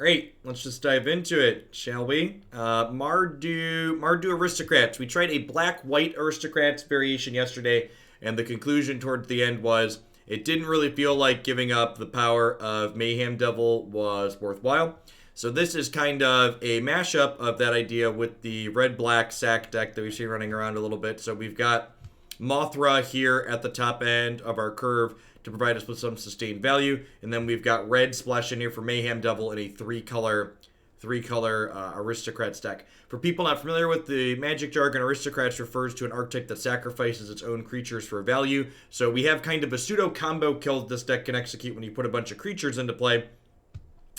Great, let's just dive into it, shall we? Mardu Aristocrats. We tried a black-white Aristocrats variation yesterday, and the conclusion towards the end was it didn't really feel like giving up the power of Mayhem Devil was worthwhile. So this is kind of a mashup of that idea with the red-black sack deck that we've seen running around a little bit. So we've got Mothra here at the top end of our curve to provide us with some sustained value. And then we've got red splash in here for Mayhem Devil in a three-color Aristocrats deck. For people not familiar with the Magic jargon, Aristocrats refers to an archetype that sacrifices its own creatures for value. So we have kind of a pseudo-combo kill this deck can execute when you put a bunch of creatures into play.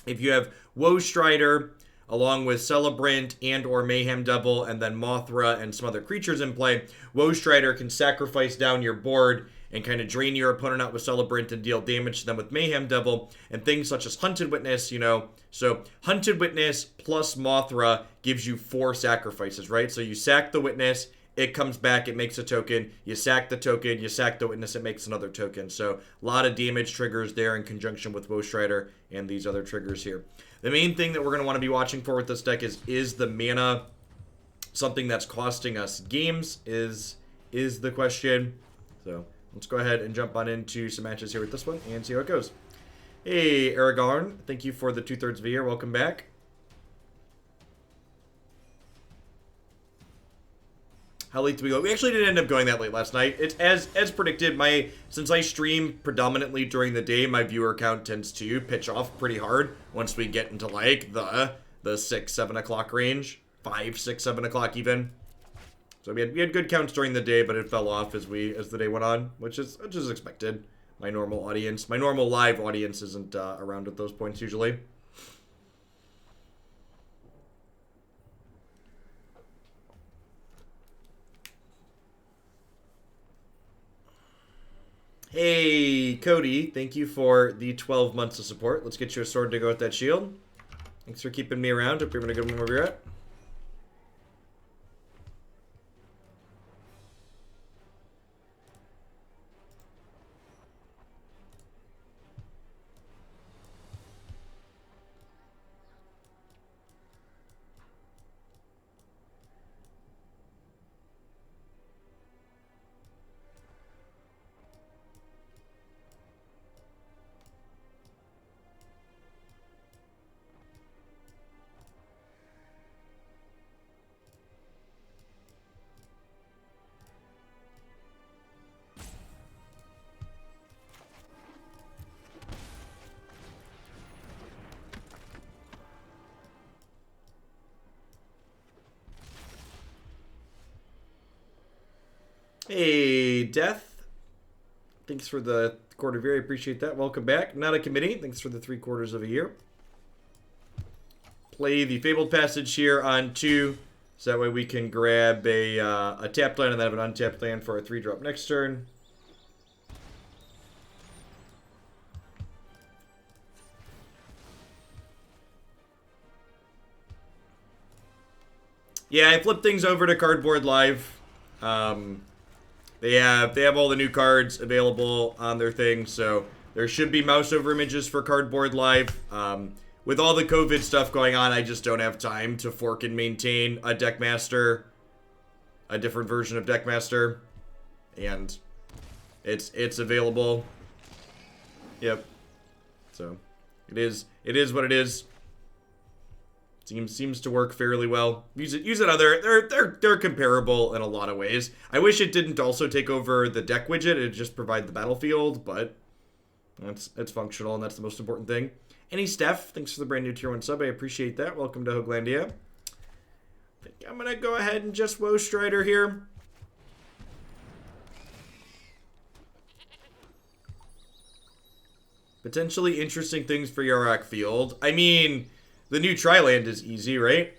If you have Woe Strider, along with Celebrant and or Mayhem Devil, and then Mothra and some other creatures in play, Woe Strider can sacrifice down your board and kind of drain your opponent out with Celebrant and deal damage to them with Mayhem Devil, and things such as Hunted Witness, So Hunted Witness plus Mothra gives you 4 sacrifices, right? So you sack the Witness, it comes back, it makes a token. You sack the token, you sack the Witness, it makes another token. So a lot of damage triggers there in conjunction with Woe Strider and these other triggers here. The main thing that we're going to want to be watching for with this deck is the mana something that's costing us games is the question. So let's go ahead and jump on into some matches here with this one and see how it goes. Hey, Aragorn, thank you for the 2/3 of the year. Welcome back. How late did we go? We actually didn't end up going that late last night. It's as predicted. Since I stream predominantly during the day, my viewer count tends to pitch off pretty hard once we get into like the 6, 7 o'clock range, 5, 6, 7 o'clock even. So we had good counts during the day, but it fell off as the day went on, which is expected. My normal live audience isn't around at those points usually. Hey, Cody, thank you for the 12 months of support. Let's get you a sword to go with that shield. Thanks for keeping me around. Hope you're having a good one wherever you're at. Hey, Death. Thanks for the quarter of a year. I appreciate that. Welcome back. Not a committee. Thanks for the 3/4 of a year. Play the Fabled Passage here on 2. So that way we can grab a tapped land and then have an untapped land for a 3-drop next turn. Yeah, I flipped things over to Cardboard Live. They have all the new cards available on their thing, so there should be mouse over images for Cardboard Live. With all the COVID stuff going on, I just don't have time to fork and maintain a Deckmaster, a different version of Deckmaster, and it's available. Yep. So it is what it is. Seems to work fairly well. Use it other. They're comparable in a lot of ways. I wish it didn't also take over the deck widget. It'd just provide the battlefield, but it's functional, and that's the most important thing. Any Steph, thanks for the brand new tier 1 sub. I appreciate that. Welcome to Hoaglandia. I think I'm gonna go ahead and just Woe Strider here. Potentially interesting things for Yarok Field. I mean, the new Tri-Land is easy, right?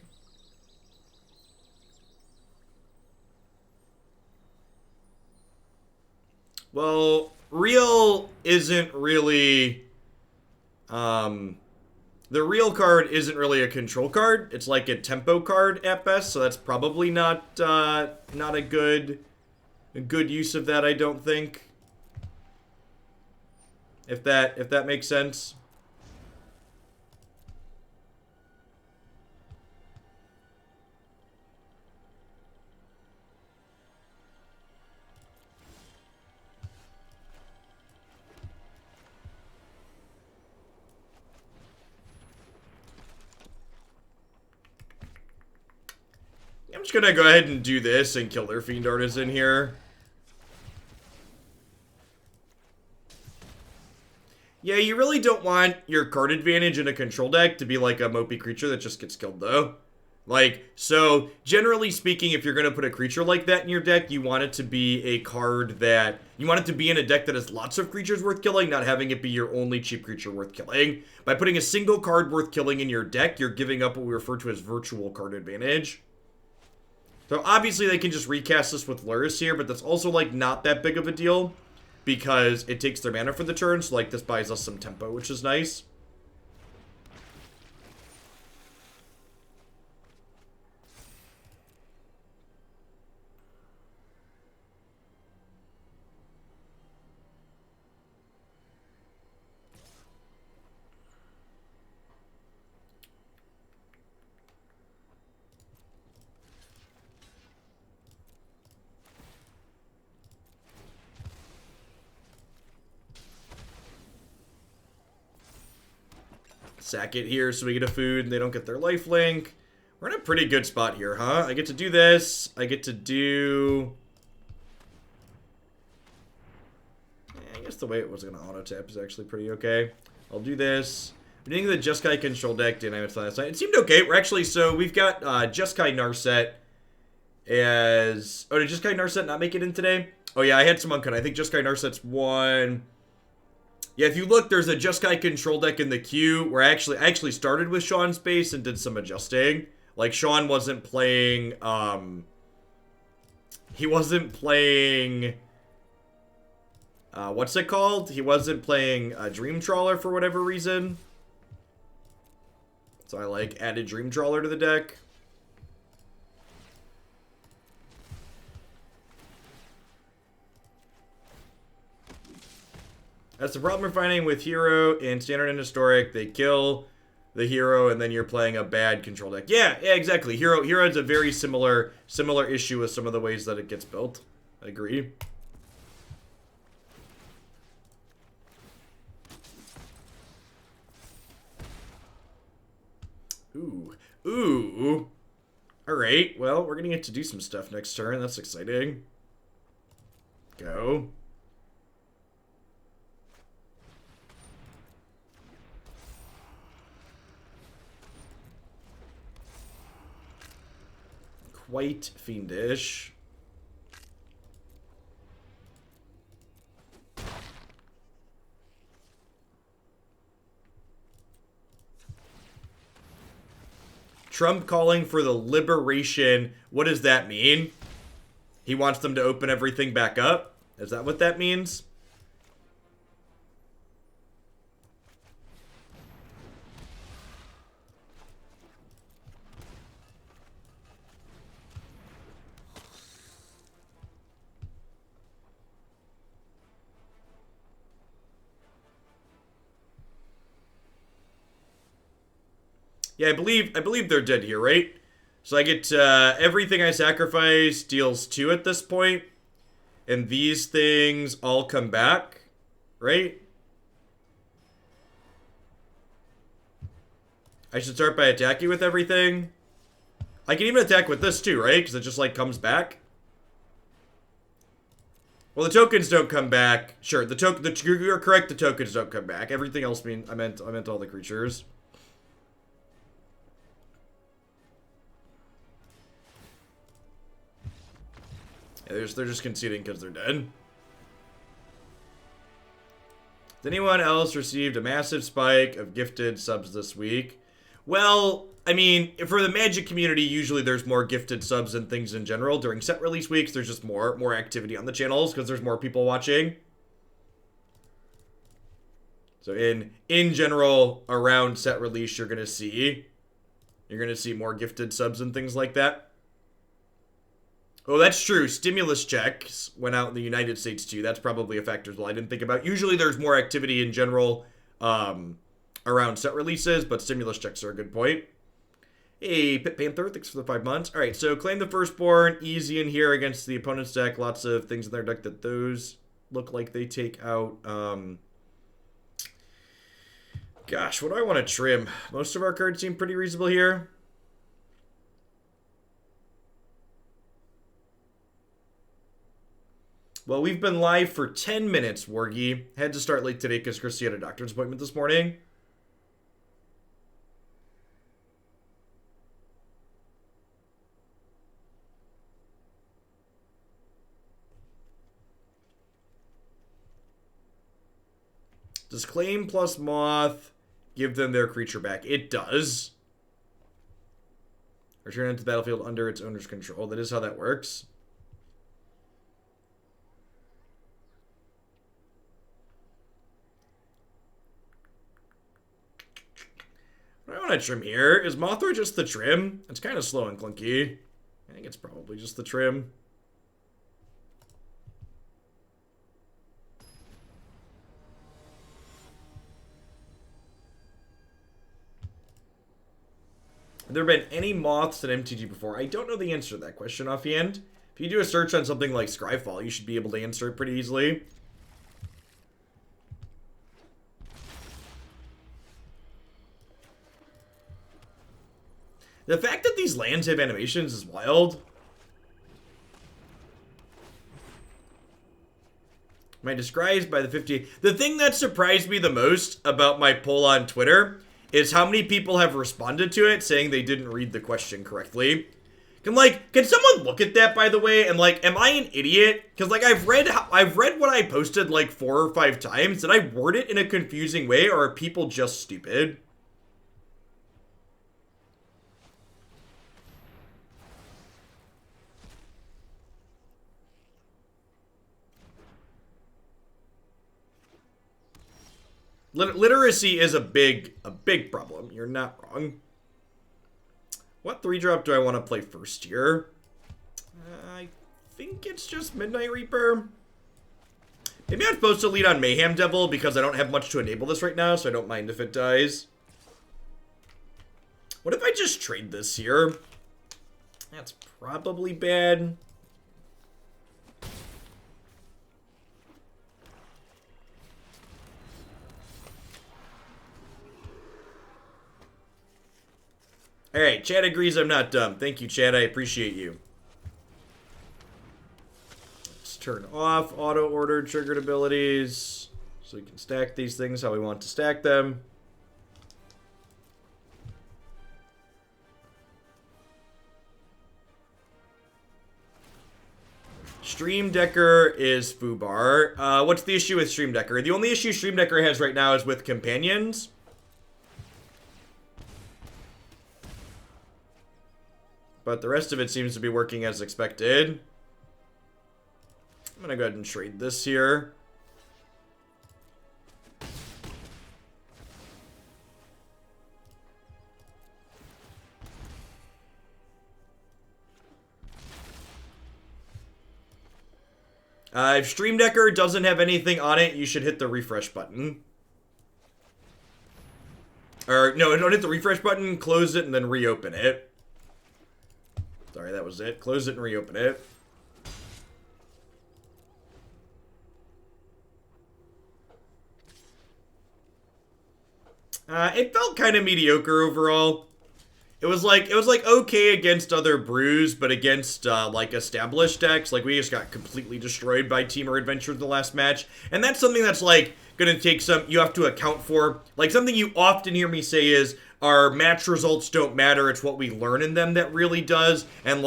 Well, real isn't really... the real card isn't really a control card. It's like a tempo card at best, so that's probably not a good use of that, I don't think. If that makes sense. just gonna go ahead and do this and kill their Fiend Artisan here. Yeah, you really don't want your card advantage in a control deck to be like a mopey creature that just gets killed, though. Like, so, generally speaking, if you're going to put a creature like that in your deck, you want it to be a card that... You want it to be in a deck that has lots of creatures worth killing, not having it be your only cheap creature worth killing. By putting a single card worth killing in your deck, you're giving up what we refer to as virtual card advantage. So, obviously, they can just recast this with Lurrus here, but that's also, like, not that big of a deal, because it takes their mana for the turn, so, like, this buys us some tempo, which is nice. Sack it here so we get a food and they don't get their lifelink. We're in a pretty good spot here, huh? I get to do this. I get to do... I guess the way it was going to auto-tap is actually pretty okay. I'll do this. I'm doing the Jeskai control deck dynamics last night. It seemed okay. We're actually... So we've got Jeskai Narset as... Oh, did Jeskai Narset not make it in today? Oh, yeah, I had some uncut. I think Jeskai Narset's one... Yeah, if you look, there's a Jeskai control deck in the queue where I actually started with Sean's base and did some adjusting. Like, Sean wasn't playing, he wasn't playing, what's it called? He wasn't playing Dream Trawler for whatever reason. So I, like, added Dream Trawler to the deck. That's the problem we're finding with Hero and Standard and Historic. They kill the Hero, and then you're playing a bad control deck. Yeah, exactly. Hero has a very similar issue with some of the ways that it gets built. I agree. Ooh. Alright, well, we're gonna get to do some stuff next turn. That's exciting. Go. Quite fiendish. Trump calling for the liberation. What does that mean? He wants them to open everything back up? Is that what that means? Yeah, I believe they're dead here, right? So I get everything I sacrifice deals 2 at this point, and these things all come back, right? I should start by attacking with everything. I can even attack with this too, right? Because it just like comes back. Well, the tokens don't come back. Sure, you're correct. The tokens don't come back. Everything else I meant all the creatures. Yeah, they're just conceding because they're dead. Has anyone else received a massive spike of gifted subs this week? Well, I mean, for the Magic community, usually there's more gifted subs and things in general. During set release weeks, there's just more activity on the channels because there's more people watching. So in general, around set release, you're gonna see more gifted subs and things like that. Oh, that's true. Stimulus checks went out in the United States, too. That's probably a factor as well I didn't think about. Usually there's more activity in general around set releases, but stimulus checks are a good point. Hey, Pit Panther, thanks for the 5 months. All right, so Claim the Firstborn, easy in here against the opponent's deck. Lots of things in their deck that those look like they take out. Gosh, what do I want to trim? Most of our cards seem pretty reasonable here. Well, we've been live for 10 minutes, Wargy. Had to start late today because Christy had a doctor's appointment this morning. Does Claim plus Moth give them their creature back? It does. Return it to the battlefield under its owner's control. That is how that works. What I want to trim here. Is Mothra just the trim? It's kind of slow and clunky. I think it's probably just the trim. Have there been any moths at MTG before? I don't know the answer to that question offhand. If you do a search on something like Scryfall, you should be able to answer it pretty easily. The fact that these lands have animations is wild. Am I disguised by the 50? The thing that surprised me the most about my poll on Twitter is how many people have responded to it saying they didn't read the question correctly. Can someone look at that, by the way, and am I an idiot? Because I've read what I posted 4 or 5 times. Did I word it in a confusing way, or are people just stupid? Literacy is a big problem. You're not wrong. What 3-drop do I want to play first here? I think it's just Midnight Reaper. Maybe I'm supposed to lead on Mayhem Devil because I don't have much to enable this right now, so I don't mind if it dies. What if I just trade this here? That's probably bad. Alright, Chad agrees I'm not dumb. Thank you, Chad. I appreciate you. Let's turn off auto-order triggered abilities so we can stack these things how we want to stack them. Stream Decker is Fubar. What's the issue with Stream Decker? The only issue Stream Decker has right now is with companions. But the rest of it seems to be working as expected. I'm gonna go ahead and trade this here. If Stream Decker doesn't have anything on it, you should hit the refresh button. Or, no, don't hit the refresh button, close it, and then reopen it. Sorry, that was it. Close it and reopen it. It felt kind of mediocre overall. It was okay against other brews, but against established decks, we just got completely destroyed by Teamer Adventure in the last match. And that's something that's gonna take some you have to account for. Something you often hear me say is our match results don't matter, it's what we learn in them that really does. And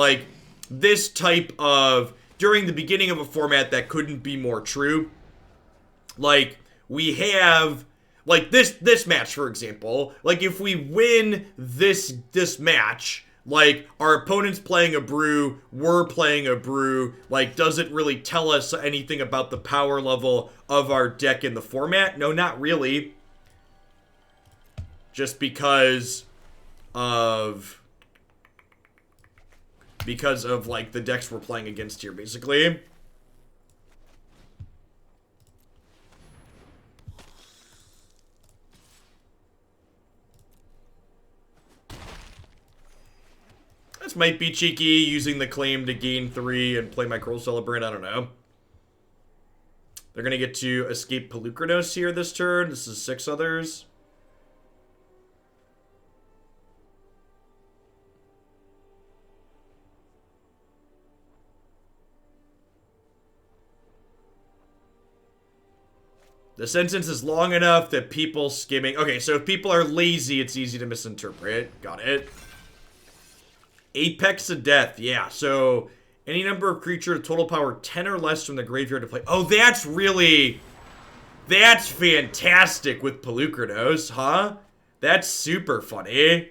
this type of during the beginning of a format that couldn't be more true. We have this match, for example, if we win this match, our opponent's playing a brew, we're playing a brew, does it really tell us anything about the power level of our deck in the format? No, not really. Just because of the decks we're playing against here, basically. This might be cheeky, using the claim to gain 3 and play my Cruel Celebrant, I don't know. They're gonna get to escape Pelucranos here this turn. This is 6 others. The sentence is long enough that people skimming... Okay, so if people are lazy, it's easy to misinterpret. Got it. Apex of Death. Yeah, so any number of creatures total power 10 or less from the graveyard to play. Oh, that's really... That's fantastic with Pelucranos, huh? That's super funny.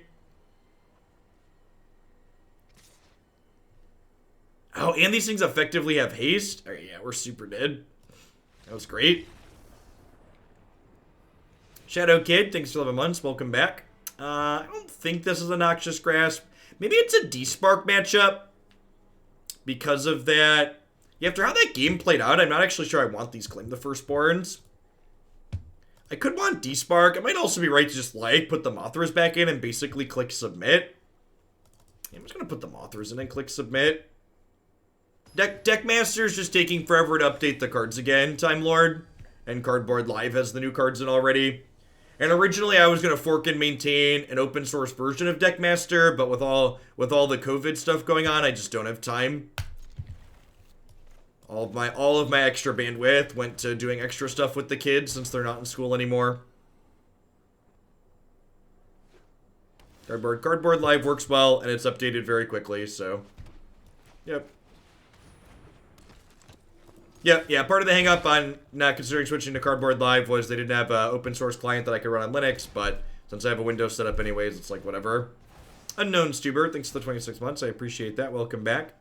Oh, and these things effectively have haste? Oh, yeah, we're super dead. That was great. Shadow Kid, thanks for 11 months. Welcome back. I don't think this is a Noxious Grasp. Maybe it's a Despark matchup. Because of that. Yeah, after how that game played out, I'm not actually sure I want these Claim the Firstborns. I could want Despark. It might also be right to just, like, put the Mothras back in and basically click Submit. Yeah, I'm just going to put the Mothras in and click Submit. Deckmaster's just taking forever to update the cards again, Time Lord. And Cardboard Live has the new cards in already. And originally I was going to fork and maintain an open source version of Deckmaster, but with all the COVID stuff going on, I just don't have time. All of my extra bandwidth went to doing extra stuff with the kids since they're not in school anymore. Cardboard Live works well, and it's updated very quickly, so... Yep. Yeah, part of the hang up on not considering switching to Cardboard Live was they didn't have an open source client that I could run on Linux, but since I have a Windows set up anyways, it's like whatever. Unknown Stuber, thanks for the 26 months, I appreciate that, welcome back.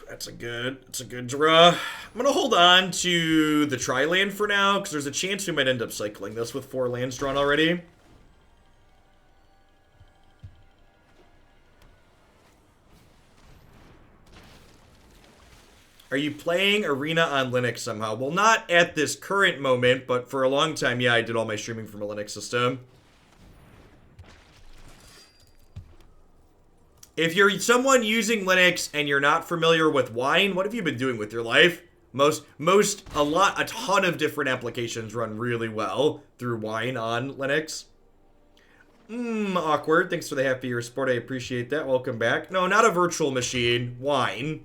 That's a good draw. I'm gonna hold on to the Tri-Land for now, because there's a chance we might end up cycling this with 4 lands drawn already. Are you playing Arena on Linux somehow? Well, not at this current moment, but for a long time, yeah, I did all my streaming from a Linux system. If you're someone using Linux and you're not familiar with Wine, what have you been doing with your life? A ton of different applications run really well through Wine on Linux. Awkward. Thanks for the happy year support. I appreciate that. Welcome back. No, not a virtual machine. Wine.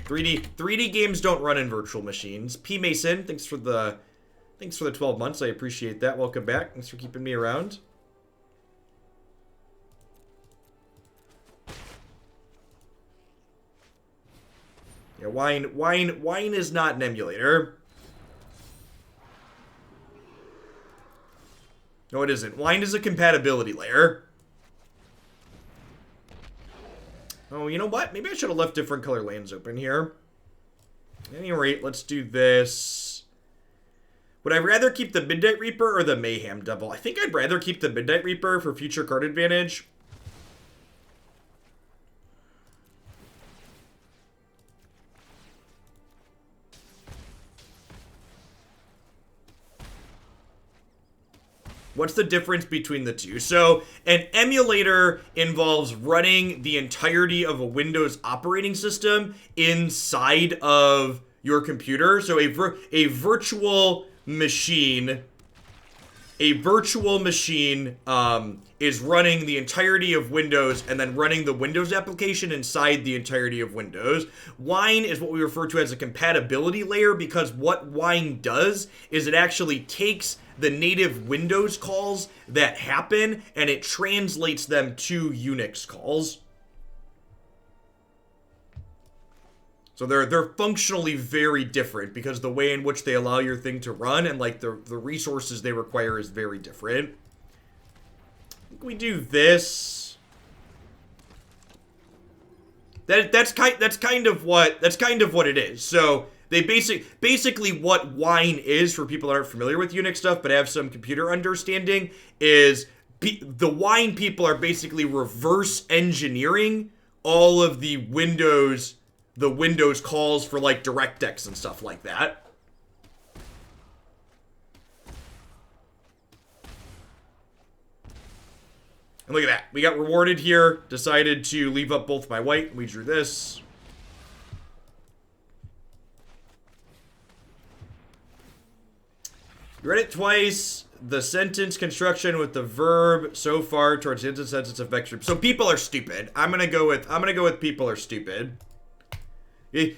3D games don't run in virtual machines. P Mason, thanks for the 12 months. I appreciate that. Welcome back. Thanks for keeping me around. Yeah, Wine is not an emulator. No, it isn't. Wine is a compatibility layer. Oh, you know what? Maybe I should have left different color lanes open here. At any rate, let's do this. Would I rather keep the Midnight Reaper or the Mayhem Devil? I think I'd rather keep the Midnight Reaper for future card advantage. What's the difference between the two? So, an emulator involves running the entirety of a Windows operating system inside of your computer. So, a virtual machine is running the entirety of Windows and then running the Windows application inside the entirety of Windows. Wine is what we refer to as a compatibility layer, because what Wine does is it actually takes the native Windows calls that happen and it translates them to Unix calls. So they're functionally very different because the way in which they allow your thing to run and like the resources they require is very different. We do this. That's kind of what it is. So they basically what Wine is, for people that aren't familiar with Unix stuff but have some computer understanding, is the Wine people are basically reverse engineering all of the Windows calls for like DirectX and stuff like that. And look at that. We got rewarded here. Decided to leave up both my white. We drew this. You read it twice. The sentence construction with the verb so far towards the end of the sentence of vector. So people are stupid. I'm gonna go with people are stupid.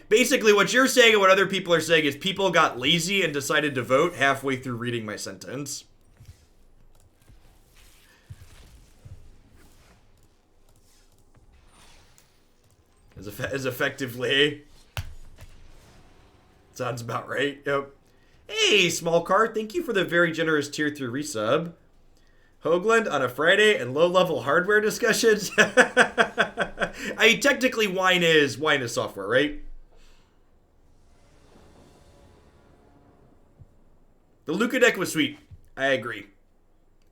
Basically, what you're saying and what other people are saying is people got lazy and decided to vote halfway through reading my sentence. As effectively. Sounds about right. Yep. Hey, small card. Thank you for the very generous tier 3 resub. Hoagland on a Friday and low-level hardware discussions. I mean, technically, wine is software, right? The Luca deck was sweet. I agree.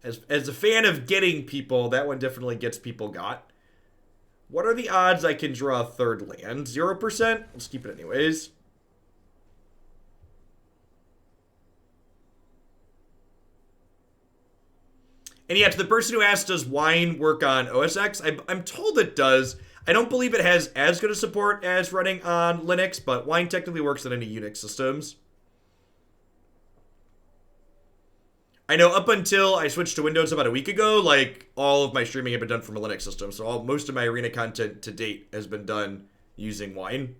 As a fan of getting people, that one definitely gets people got. What are the odds I can draw a third land? 0%? Let's keep it anyways. And yeah, to the person who asked, does wine work on OS X? I'm told it does. I don't believe it has as good a support as running on Linux, but wine technically works on any Unix systems. I know up until I switched to Windows about a week ago, like, all of my streaming had been done from a Linux system, so most of my arena content to date has been done using wine.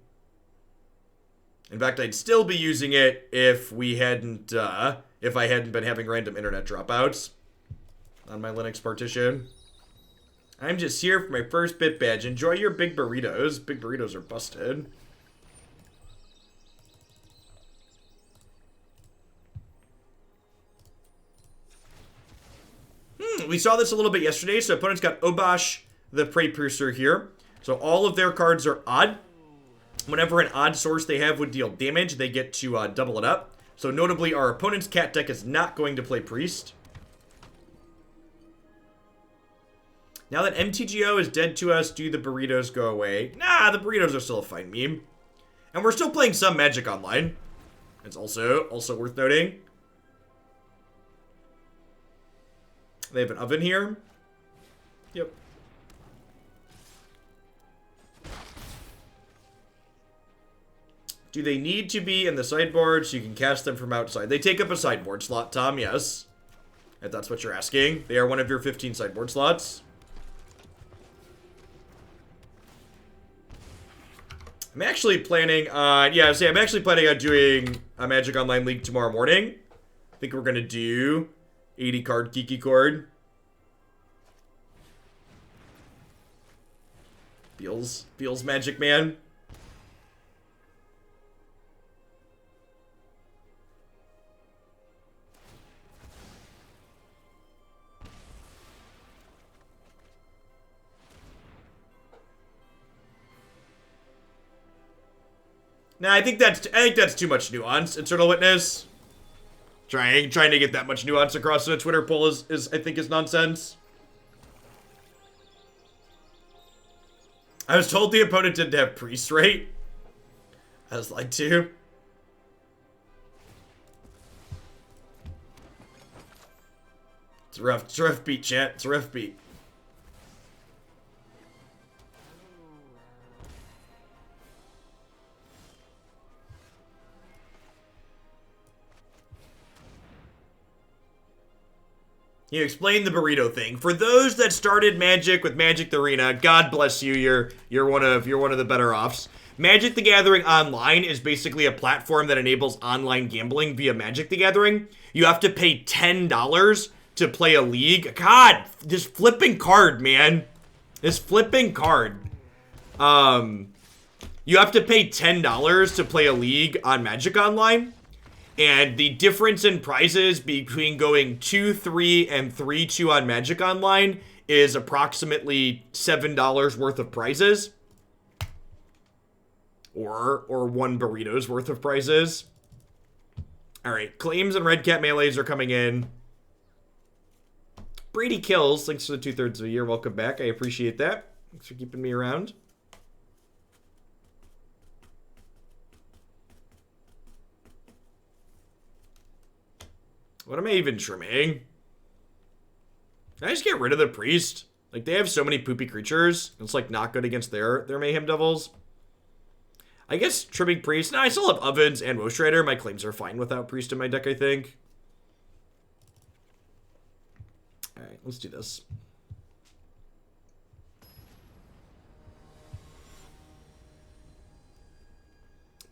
In fact, I'd still be using it if I hadn't been having random internet dropouts on my Linux partition. I'm just here for my first bit badge. Enjoy your big burritos. Big burritos are busted. We saw this a little bit yesterday. So opponents got Obosh the Prey Piercer here. So all of their cards are odd. Whenever an odd source they have would deal damage, they get to double it up. So notably, our opponent's cat deck is not going to play Priest. Now that MTGO is dead to us, do the burritos go away? Nah, the burritos are still a fine meme. And we're still playing some Magic Online. It's also worth noting. They have an oven here. Yep. Do they need to be in the sideboard so you can cast them from outside? They take up a sideboard slot, Tom, yes. If that's what you're asking. They are one of your 15 sideboard slots. I'm actually planning on, I'm actually planning on doing a Magic Online League tomorrow morning. I think we're going to do 80 card Geeky Chord. Feels Magic Man. Nah, I think that's too much nuance. Eternal Witness. Trying to get that much nuance across in a Twitter poll is I think is nonsense. I was told the opponent didn't have Priest, right? I was lied to. It's a rough beat, chat. It's a rough beat. You explained the burrito thing. For those that started Magic with Magic the Arena, God bless you. You're one of the better offs. Magic the Gathering Online is basically a platform that enables online gambling via Magic the Gathering. You have to pay $10 to play a league. God, this flipping card, man. This flipping card. You have to pay $10 to play a league on Magic Online. And the difference in prizes between going 2-3 and 3-2 on Magic Online is approximately $7 worth of prizes. Or one burrito's worth of prizes. Alright, claims and Redcap Melees are coming in. Brady Kills, thanks for the 2/3 of a year. Welcome back. I appreciate that. Thanks for keeping me around. What am I even trimming? Can I just get rid of the Priest? Like, they have so many poopy creatures. It's, like, not good against their Mayhem Devils. I guess trimming Priest. Nah, I still have Ovens and Woe Strider. My claims are fine without Priest in my deck, I think. Alright, let's do this.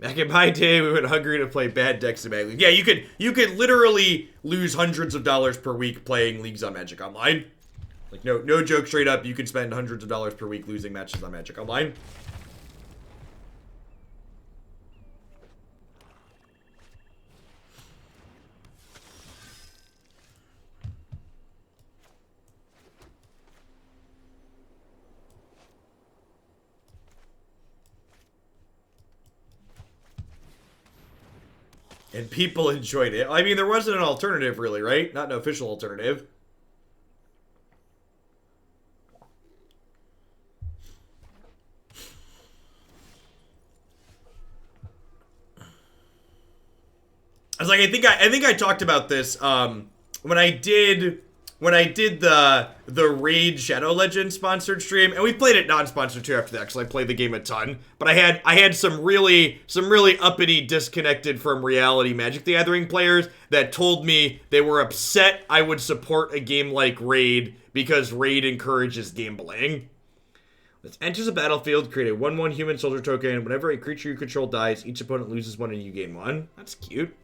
Back in my day, we went hungry to play bad decks in Magic League. Yeah, you could literally lose hundreds of dollars per week playing leagues on Magic Online. Like, no joke, straight up, you can spend hundreds of dollars per week losing matches on Magic Online. And people enjoyed it. I mean, there wasn't an alternative, really, right? Not an official alternative. I was like, I think I talked about this when I did the Raid Shadow Legends sponsored stream, and we played it non-sponsored too after that because I played the game a ton. But I had some really uppity, disconnected from reality Magic the Gathering players that told me they were upset I would support a game like Raid because Raid encourages gambling. Let's enter the battlefield, create a 1/1 human soldier token. Whenever a creature you control dies, each opponent loses one and you gain one. That's cute.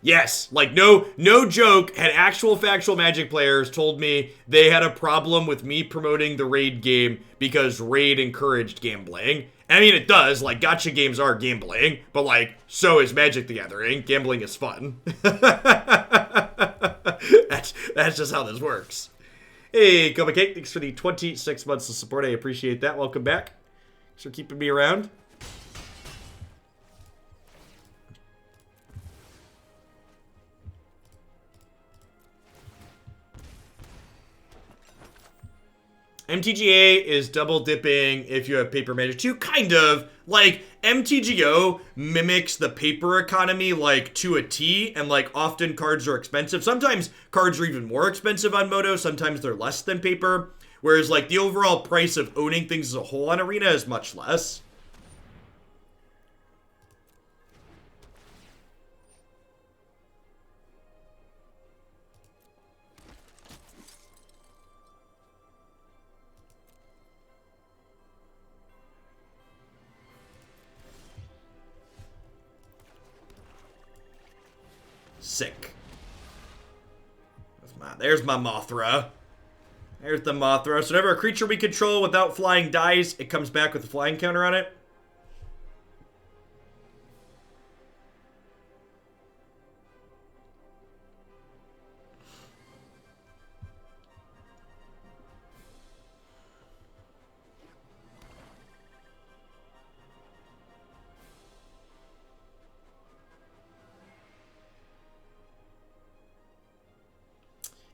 Yes, like no joke, had actual factual Magic players told me they had a problem with me promoting the Raid game because Raid encouraged gambling. And I mean, it does, like, gacha games are gambling, but like, so is Magic the Gathering. Gambling is fun. That's just how this works. Hey, Kobe Cake, thanks for the 26 months of support. I appreciate that. Welcome back. Thanks for keeping me around. MTGA is double dipping if you have paper Magic too, kind of. Like, MTGO mimics the paper economy, like, to a T, and, like, often cards are expensive. Sometimes cards are even more expensive on Moto, sometimes they're less than paper. Whereas, like, the overall price of owning things as a whole on Arena is much less. Sick. There's my Mothra. There's the Mothra. So whenever a creature we control without flying dies, it comes back with a flying counter on it.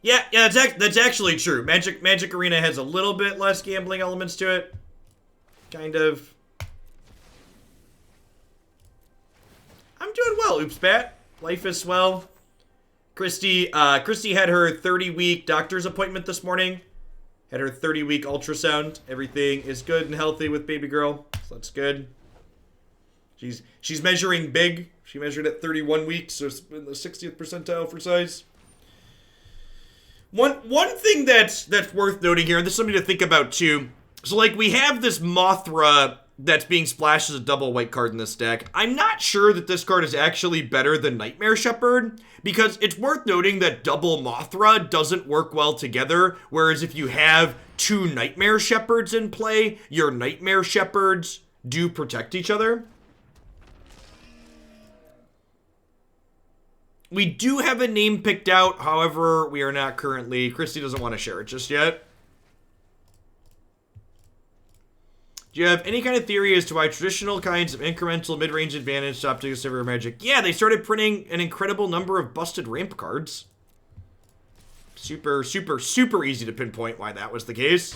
Yeah, that's actually true. Magic Arena has a little bit less gambling elements to it. Kind of. I'm doing well, Oopspat. Life is swell. Christy had her 30-week doctor's appointment this morning. Had her 30-week ultrasound. Everything is good and healthy with baby girl, so that's good. She's measuring big. She measured at 31 weeks, so it's in the 60th percentile for size. One thing that's worth noting here, and this is something to think about too. So, like, we have this Mothra that's being splashed as a double white card in this deck. I'm not sure that this card is actually better than Nightmare Shepherd, because it's worth noting that double Mothra doesn't work well together, whereas if you have two Nightmare Shepherds in play, your Nightmare Shepherds do protect each other. We do have a name picked out, however, we are not currently. Christy doesn't want to share it just yet. Do you have any kind of theory as to why traditional kinds of incremental mid-range advantage stopped to Silver Magic? Yeah, they started printing an incredible number of busted ramp cards. Super easy to pinpoint why that was the case.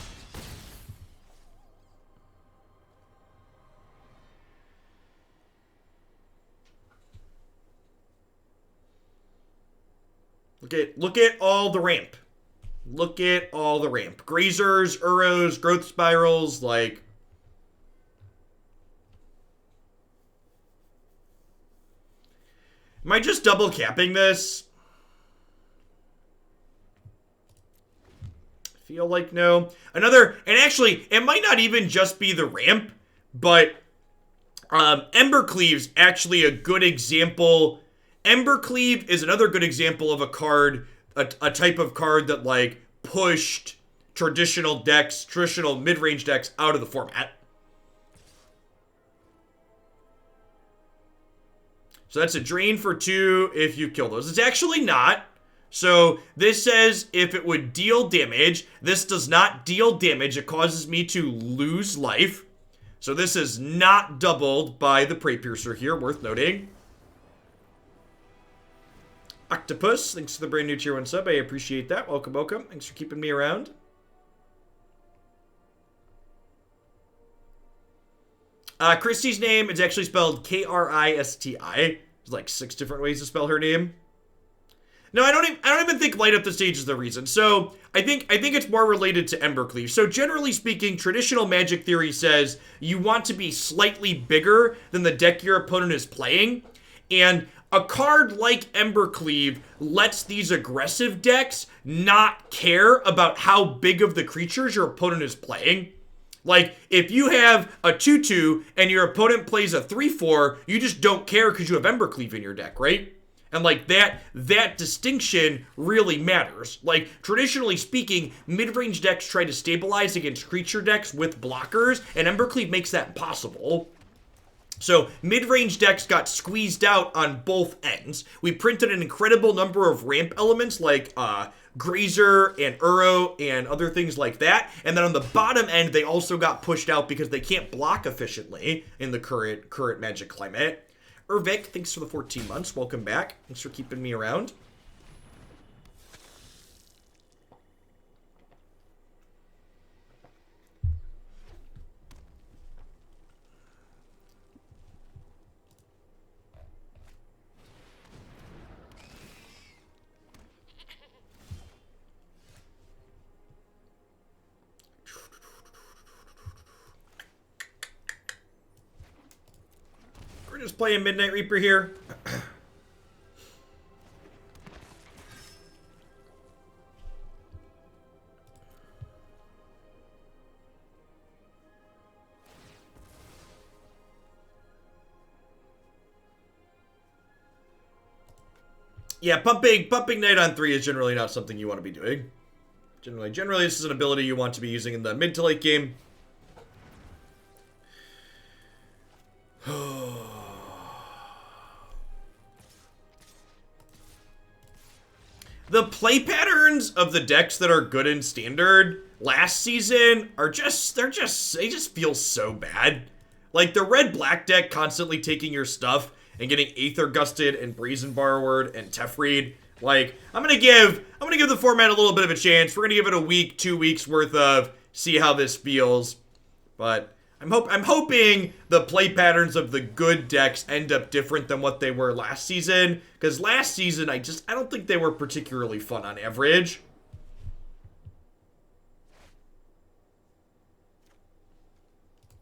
Look at all the ramp. Look at all the ramp. Grazers, Uros, Growth Spirals, like... Am I just double capping this? I feel like no. And actually, it might not even just be the ramp, but Embercleave's actually a good example. Embercleave is another good example of a card, a type of card that like pushed traditional decks, traditional mid-range decks out of the format. So that's a drain for 2 if you kill those. It's actually not. So this says if it would deal damage. This does not deal damage. It causes me to lose life. So this is not doubled by the Prey Piercer here, worth noting. Octopus, thanks for the brand new tier 1 sub. I appreciate that. Welcome, welcome. Thanks for keeping me around. Christie's name is actually spelled Kristi. There's like 6 different ways to spell her name. No, I don't even think light up the stage is the reason. So I think it's more related to Embercleave. So generally speaking, traditional Magic theory says you want to be slightly bigger than the deck your opponent is playing, and a card like Embercleave lets these aggressive decks not care about how big of the creatures your opponent is playing. Like, if you have a 2/2 and your opponent plays a 3/4, you just don't care because you have Embercleave in your deck, right? And like that distinction really matters. Like, traditionally speaking, mid-range decks try to stabilize against creature decks with blockers, and Embercleave makes that impossible. So mid-range decks got squeezed out on both ends. We printed an incredible number of ramp elements like Grazer and Uro and other things like that. And then on the bottom end, they also got pushed out because they can't block efficiently in the current Magic climate. Urvik, thanks for the 14 months. Welcome back. Thanks for keeping me around. We're just playing Midnight Reaper here. Yeah, pumping Knight on 3 is generally not something you want to be doing. Generally, this is an ability you want to be using in the mid to late game. The play patterns of the decks that are good in Standard last season are they just feel so bad. Like the red-black deck constantly taking your stuff and getting Aether Gusted and Brazen Borrower and Tefreed. Like, I'm gonna give the format a little bit of a chance. We're gonna give it a week, 2 weeks worth of see how this feels. But I'm hoping the play patterns of the good decks end up different than what they were last season. Because last season, I don't think they were particularly fun on average.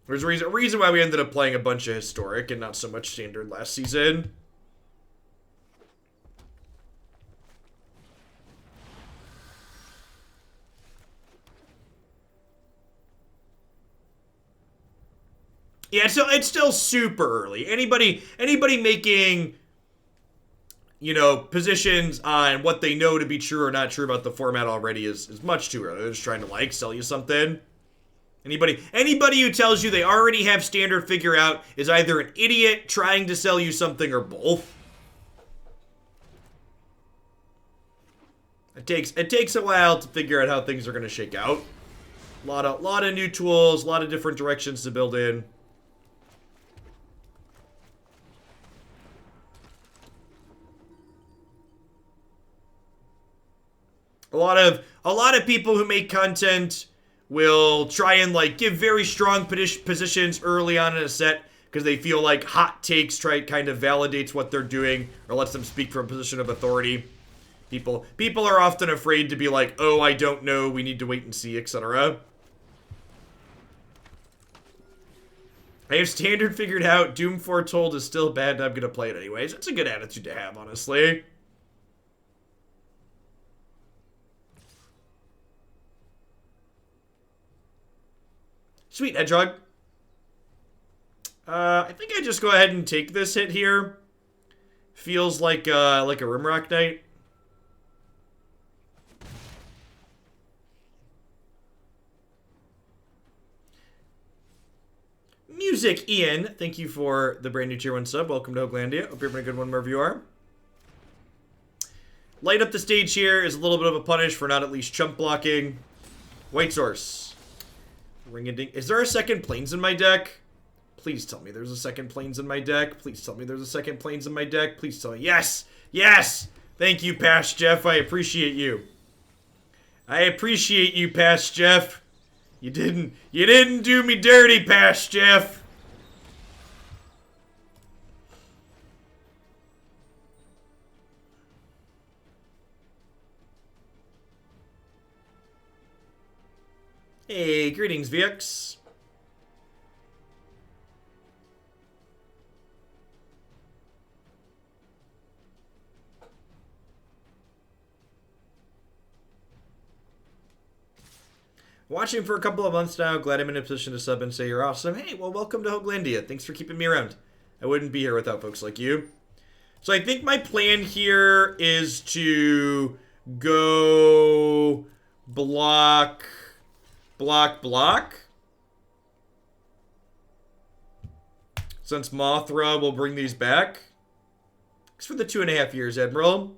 There's a reason why we ended up playing a bunch of Historic and not so much Standard last season. Yeah, so it's still super early. Anybody making, you know, positions on what they know to be true or not true about the format already is much too early. They're just trying to, like, sell you something. Anybody who tells you they already have Standard figured out is either an idiot trying to sell you something or both. It takes a while to figure out how things are going to shake out. A lot of new tools, a lot of different directions to build in. A lot of people who make content will try and like give very strong positions early on in a set because they feel like hot takes kind of validates what they're doing or lets them speak from a position of authority. People are often afraid to be like, oh, I don't know, we need to wait and see, etc. I have Standard figured out. Doom Foretold is still bad, and I'm gonna play it anyways. It's a good attitude to have, honestly. Sweet, Hedgehog. I think I just go ahead and take this hit here. Feels like a Rimrock Knight. Music Ian, thank you for the brand new tier 1 sub. Welcome to Hoaglandia. Hope you're having a good one wherever you are. Light up the stage here is a little bit of a punish for not at least chump blocking. White Source. Ring-a-ding. Is there a second Plains in my deck? Please tell me there's a second Plains in my deck. Please tell me there's a second Plains in my deck. Please tell me. Yes! Yes! Thank you, Past Jeff. I appreciate you. I appreciate you, Past Jeff. You didn't do me dirty, Past Jeff. Hey, greetings, VX. Watching for a couple of months now. Glad I'm in a position to sub and say you're awesome. Hey, well, welcome to Hoaglandia. Thanks for keeping me around. I wouldn't be here without folks like you. So I think my plan here is to go block. Since Mothra will bring these back. Thanks for the 2.5 years, Admiral.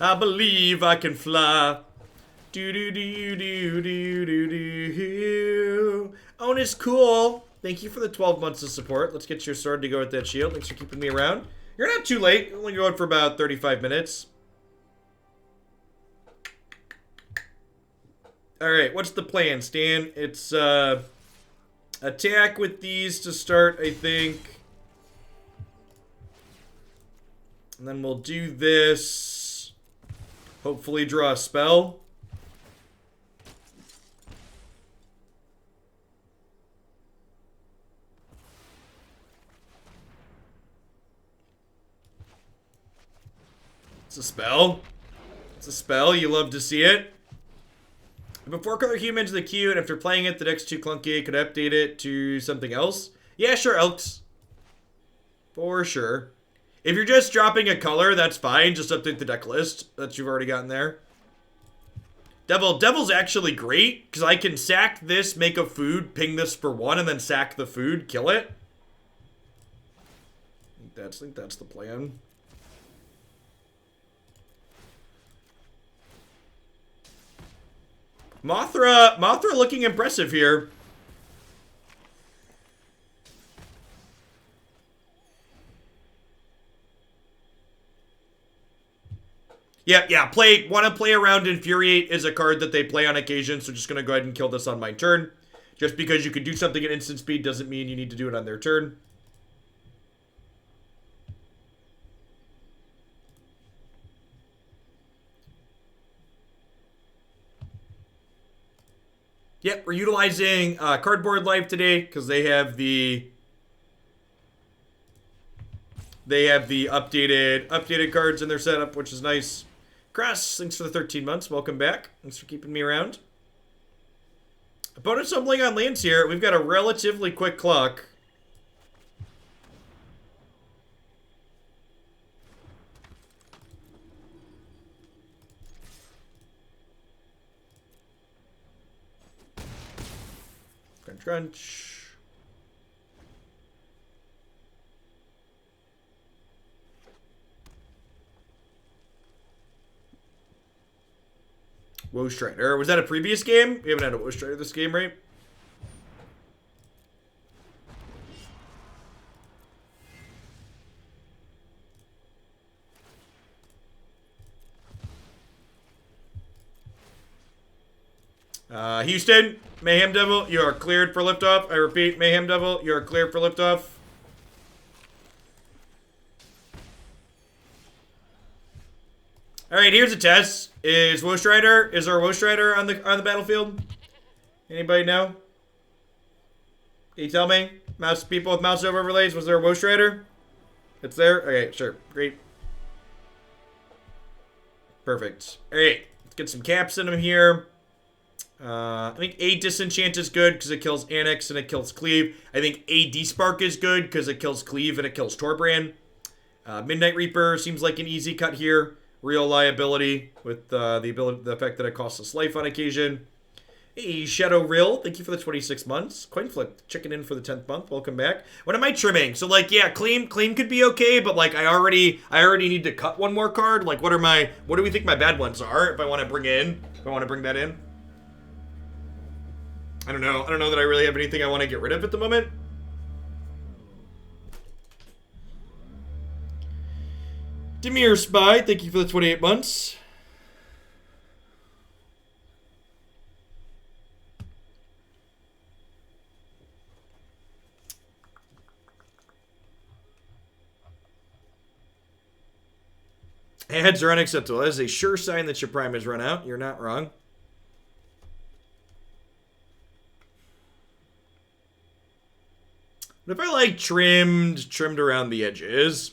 I believe I can fly. Do do do do do do do. Oh, and it's cool. Thank you for the 12 months of support. Let's get your sword to go with that shield. Thanks for keeping me around. You're not too late. You're only going for about 35 minutes. Alright, what's the plan, Stan? It's attack with these to start, I think. And then we'll do this. Hopefully draw a spell. It's a spell. It's a spell. You love to see it. If a 4-color human to the queue, and after playing it, the next 2 clunky, could update it to something else. Yeah, sure, Elks. For sure. If you're just dropping a color, that's fine. Just update the deck list that you've already gotten there. Devil's actually great, because I can sack this, make a food, ping this for 1, and then sack the food, kill it. I think that's the plan. Mothra looking impressive here. Yeah, want to play around Infuriate is a card that they play on occasion, so just going to go ahead and kill this on my turn. Just because you can do something at instant speed doesn't mean you need to do it on their turn. Yep, we're utilizing Cardboard Life today because they have the updated cards in their setup, which is nice. Cross, thanks for the 13 months. Welcome back. Thanks for keeping me around. Opponent stumbling on lands here. We've got a relatively quick clock. Crunch, crunch. Woe Strider. Was that a previous game? We haven't had a Woe Strider this game, right? Houston, Mayhem Devil, you are cleared for liftoff. I repeat, Mayhem Devil, you are cleared for liftoff. All right, here's a test. Is Woe Strider? Is our Woe Strider on the battlefield? Anybody know? Can you tell me? Mouse people with mouse over overlays. Was there a Woe Strider? It's there. Okay, sure, great, perfect. All right, let's get some caps in them here. I think a Disenchant is good because it kills Annex and it kills Cleave. I think a Despark is good because it kills Cleave and it kills Torbrand. Midnight Reaper seems like an easy cut here. Real liability with the fact that it costs us life on occasion. Hey, Shadow Rill, thank you for the 26 months. Coinflip, checking in for the 10th month. Welcome back. What am I trimming? So, like, yeah, claim could be okay, but like, I already need to cut one more card. Like, what do we think my bad ones are? If I want to bring that in. I don't know that I really have anything I want to get rid of at the moment. Demir Spy, thank you for the 28 months. Ads are unacceptable. That is a sure sign that your prime has run out. You're not wrong. But if I like trimmed around the edges.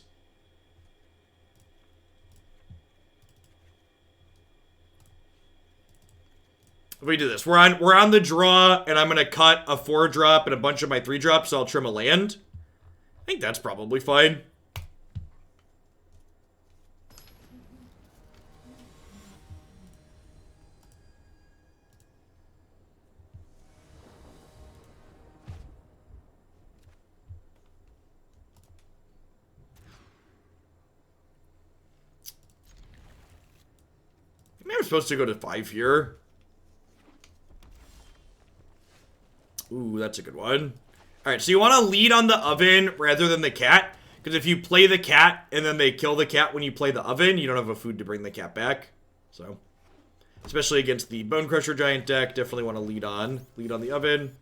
If we do this, we're on the draw, and I'm gonna cut a 4-drop and a bunch of my 3-drops, so I'll trim a land. I think that's probably fine. Maybe I'm supposed to go to 5 here. Ooh, that's a good one. Alright, so you want to lead on the oven rather than the cat. Because if you play the cat and then they kill the cat when you play the oven, you don't have a food to bring the cat back. So, especially against the Bone Crusher Giant deck, definitely want to lead on the oven.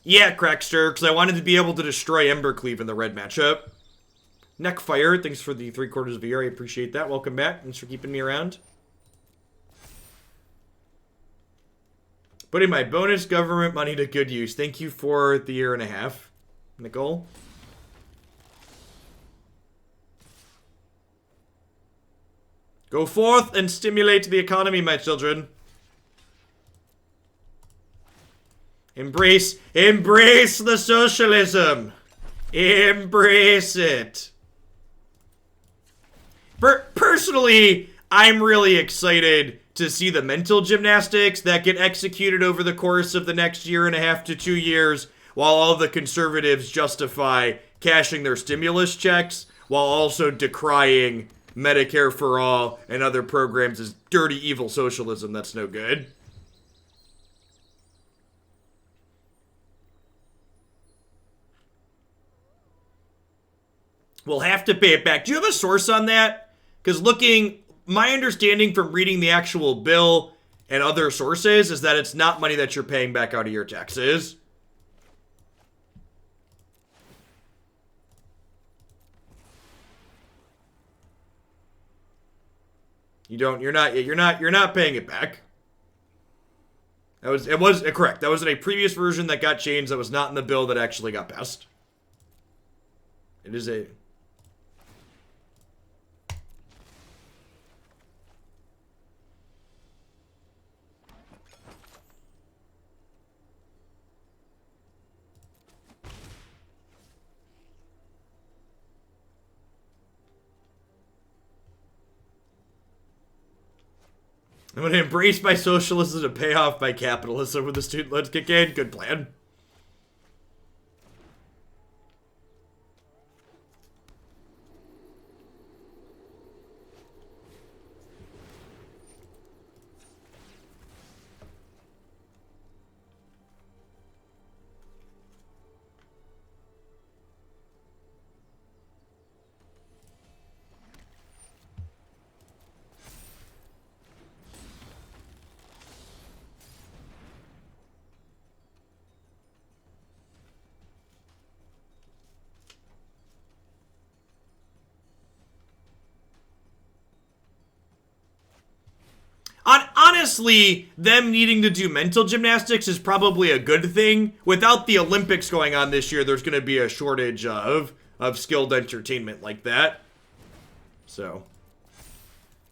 Yeah, Crackster, because I wanted to be able to destroy Embercleave in the red matchup. Neckfire, thanks for the 3/4 of a year. I appreciate that. Welcome back. Thanks for keeping me around. Putting my bonus government money to good use. Thank you for the 1.5 years, Nicole. Go forth and stimulate the economy, my children. Embrace the socialism. Embrace it. Personally, I'm really excited to see the mental gymnastics that get executed over the course of the next 1.5 to 2 years, while all the conservatives justify cashing their stimulus checks, while also decrying Medicare for All and other programs as dirty, evil socialism that's no good. We'll have to pay it back. Do you have a source on that? Because my understanding from reading the actual bill and other sources is that it's not money that you're paying back out of your taxes. You're not paying it back. It was correct. That was in a previous version that got changed. That was not in the bill that actually got passed. It is a... I'm going to embrace my socialism to pay off my capitalism with the student loans kick in. Good plan. honestly, them needing to do mental gymnastics is probably a good thing. Without the Olympics going on this year, there's going to be a shortage of skilled entertainment like that. So,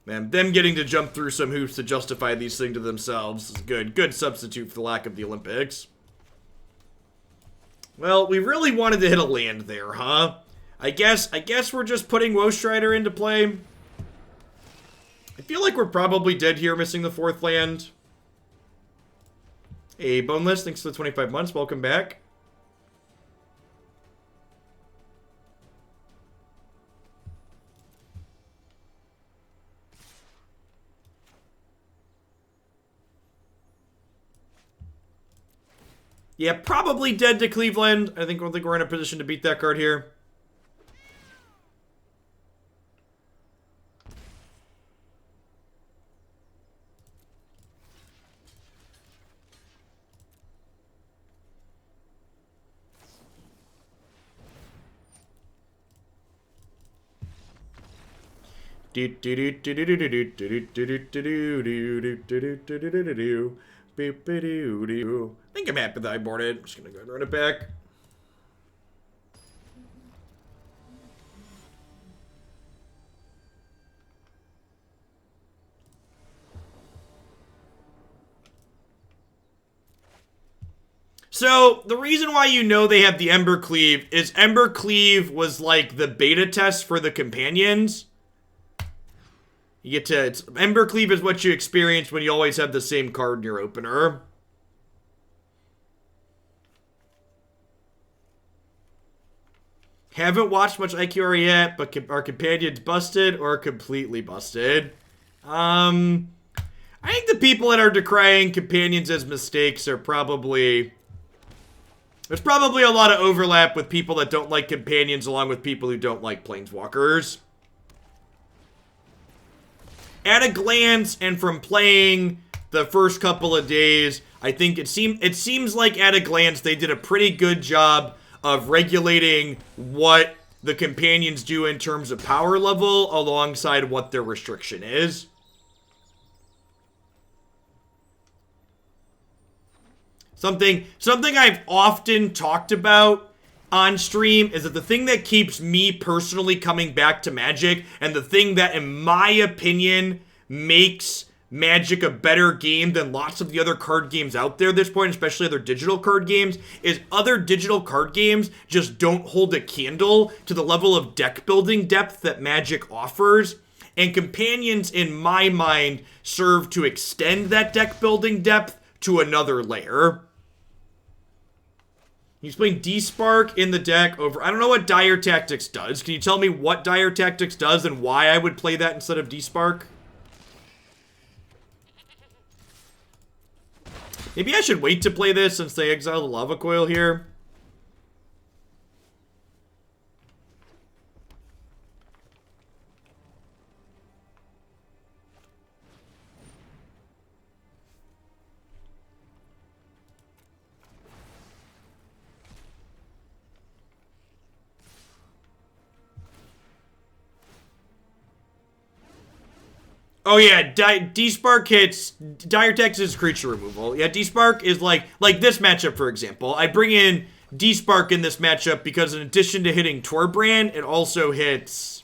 man, them getting to jump through some hoops to justify these things to themselves is good. Good substitute for the lack of the Olympics. Well, we really wanted to hit a land there, huh? I guess we're just putting Woe Strider into play. I feel like we're probably dead here, missing the 4th land. Hey, Boneless, thanks for the 25 months. Welcome back. Yeah, probably dead to Cleveland. I don't think we're in a position to beat that card here. I think I'm happy that I boarded. I'm just gonna go and run it back. So, the reason why you know they have the Ember Cleave is Ember Cleave was like the beta test for the companions. You get to, Ember Cleave is what you experience when you always have the same card in your opener. Haven't watched much IQR yet, but are companions busted or completely busted? I think the people that are decrying companions as mistakes are probably... There's probably a lot of overlap with people that don't like companions along with people who don't like planeswalkers. At a glance, and from playing the first couple of days, I think it seems like at a glance they did a pretty good job of regulating what the companions do in terms of power level alongside what their restriction is. Something I've often talked about on stream is that the thing that keeps me personally coming back to Magic, and the thing that, in my opinion, makes Magic a better game than lots of the other card games out there at this point, especially other digital card games, is other digital card games just don't hold a candle to the level of deck building depth that Magic offers. And companions, in my mind, serve to extend that deck building depth to another layer. He's playing Despark in the deck over... I don't know what Dire Tactics does. Can you tell me what Dire Tactics does and why I would play that instead of Despark? Maybe I should wait to play this since they exile the Lava Coil here. Oh yeah, Despark hits Dire Tactics creature removal. Yeah, Despark is like this matchup, for example. I bring in Despark in this matchup because in addition to hitting Torbrand, it also hits...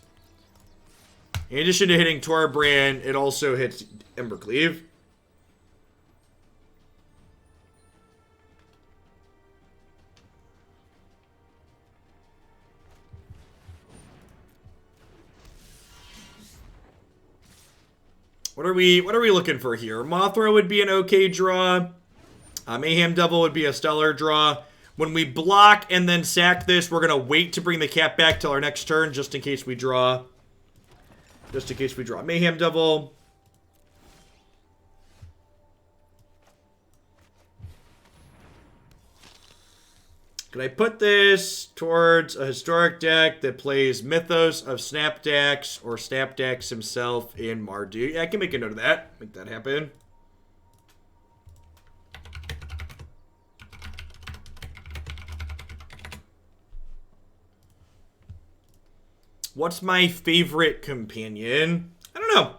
In addition to hitting Torbrand, it also hits Embercleave. What are we looking for here? Mothra would be an okay draw. Mayhem Devil would be a stellar draw. When we block and then sack this, we're going to wait to bring the cat back till our next turn, just in case we draw. Just in case we draw Mayhem Devil. Could I put this towards a historic deck that plays Mythos of Snapdax or Snapdax himself in Mardu? Yeah, I can make a note of that. Make that happen. What's my favorite companion? I don't know.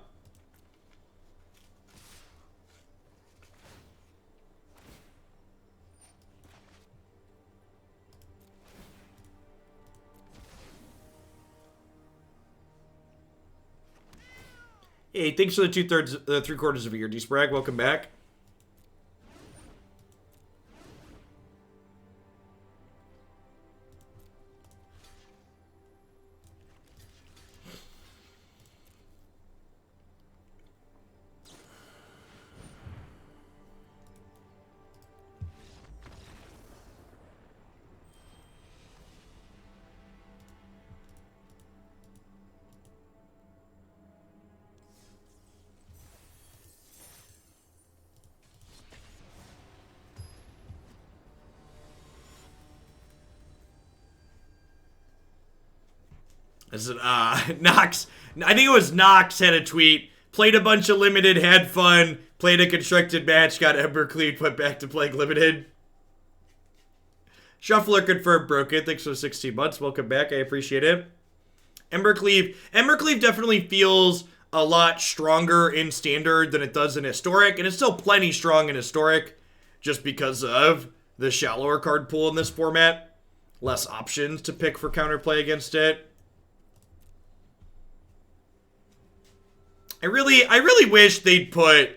Hey, thanks for the 3/4 of a year, D-Sprag. Welcome back. This is, Nox. I think it was Nox had a tweet. Played a bunch of limited, had fun. Played a constructed match, got Embercleave, went back to playing limited. Shuffler confirmed broken. Thanks for 16 months. Welcome back. I appreciate it. Embercleave definitely feels a lot stronger in Standard than it does in Historic. And it's still plenty strong in Historic just because of the shallower card pool in this format. Less options to pick for counterplay against it. I really wish they'd put...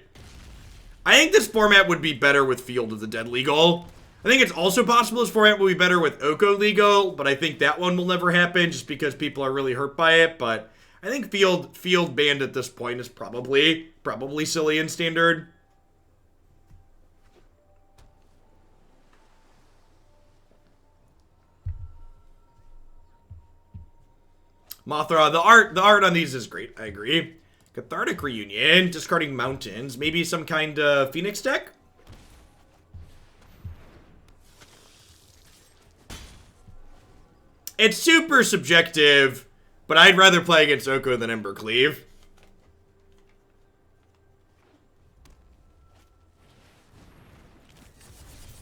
I think this format would be better with Field of the Dead legal. I think it's also possible this format will be better with Oko legal, but I think that one will never happen just because people are really hurt by it. But I think Field banned at this point is probably silly in Standard. Mothra, the art on these is great. I agree. Cathartic Reunion, discarding Mountains, maybe some kind of Phoenix deck? It's super subjective, but I'd rather play against Oko than Embercleave.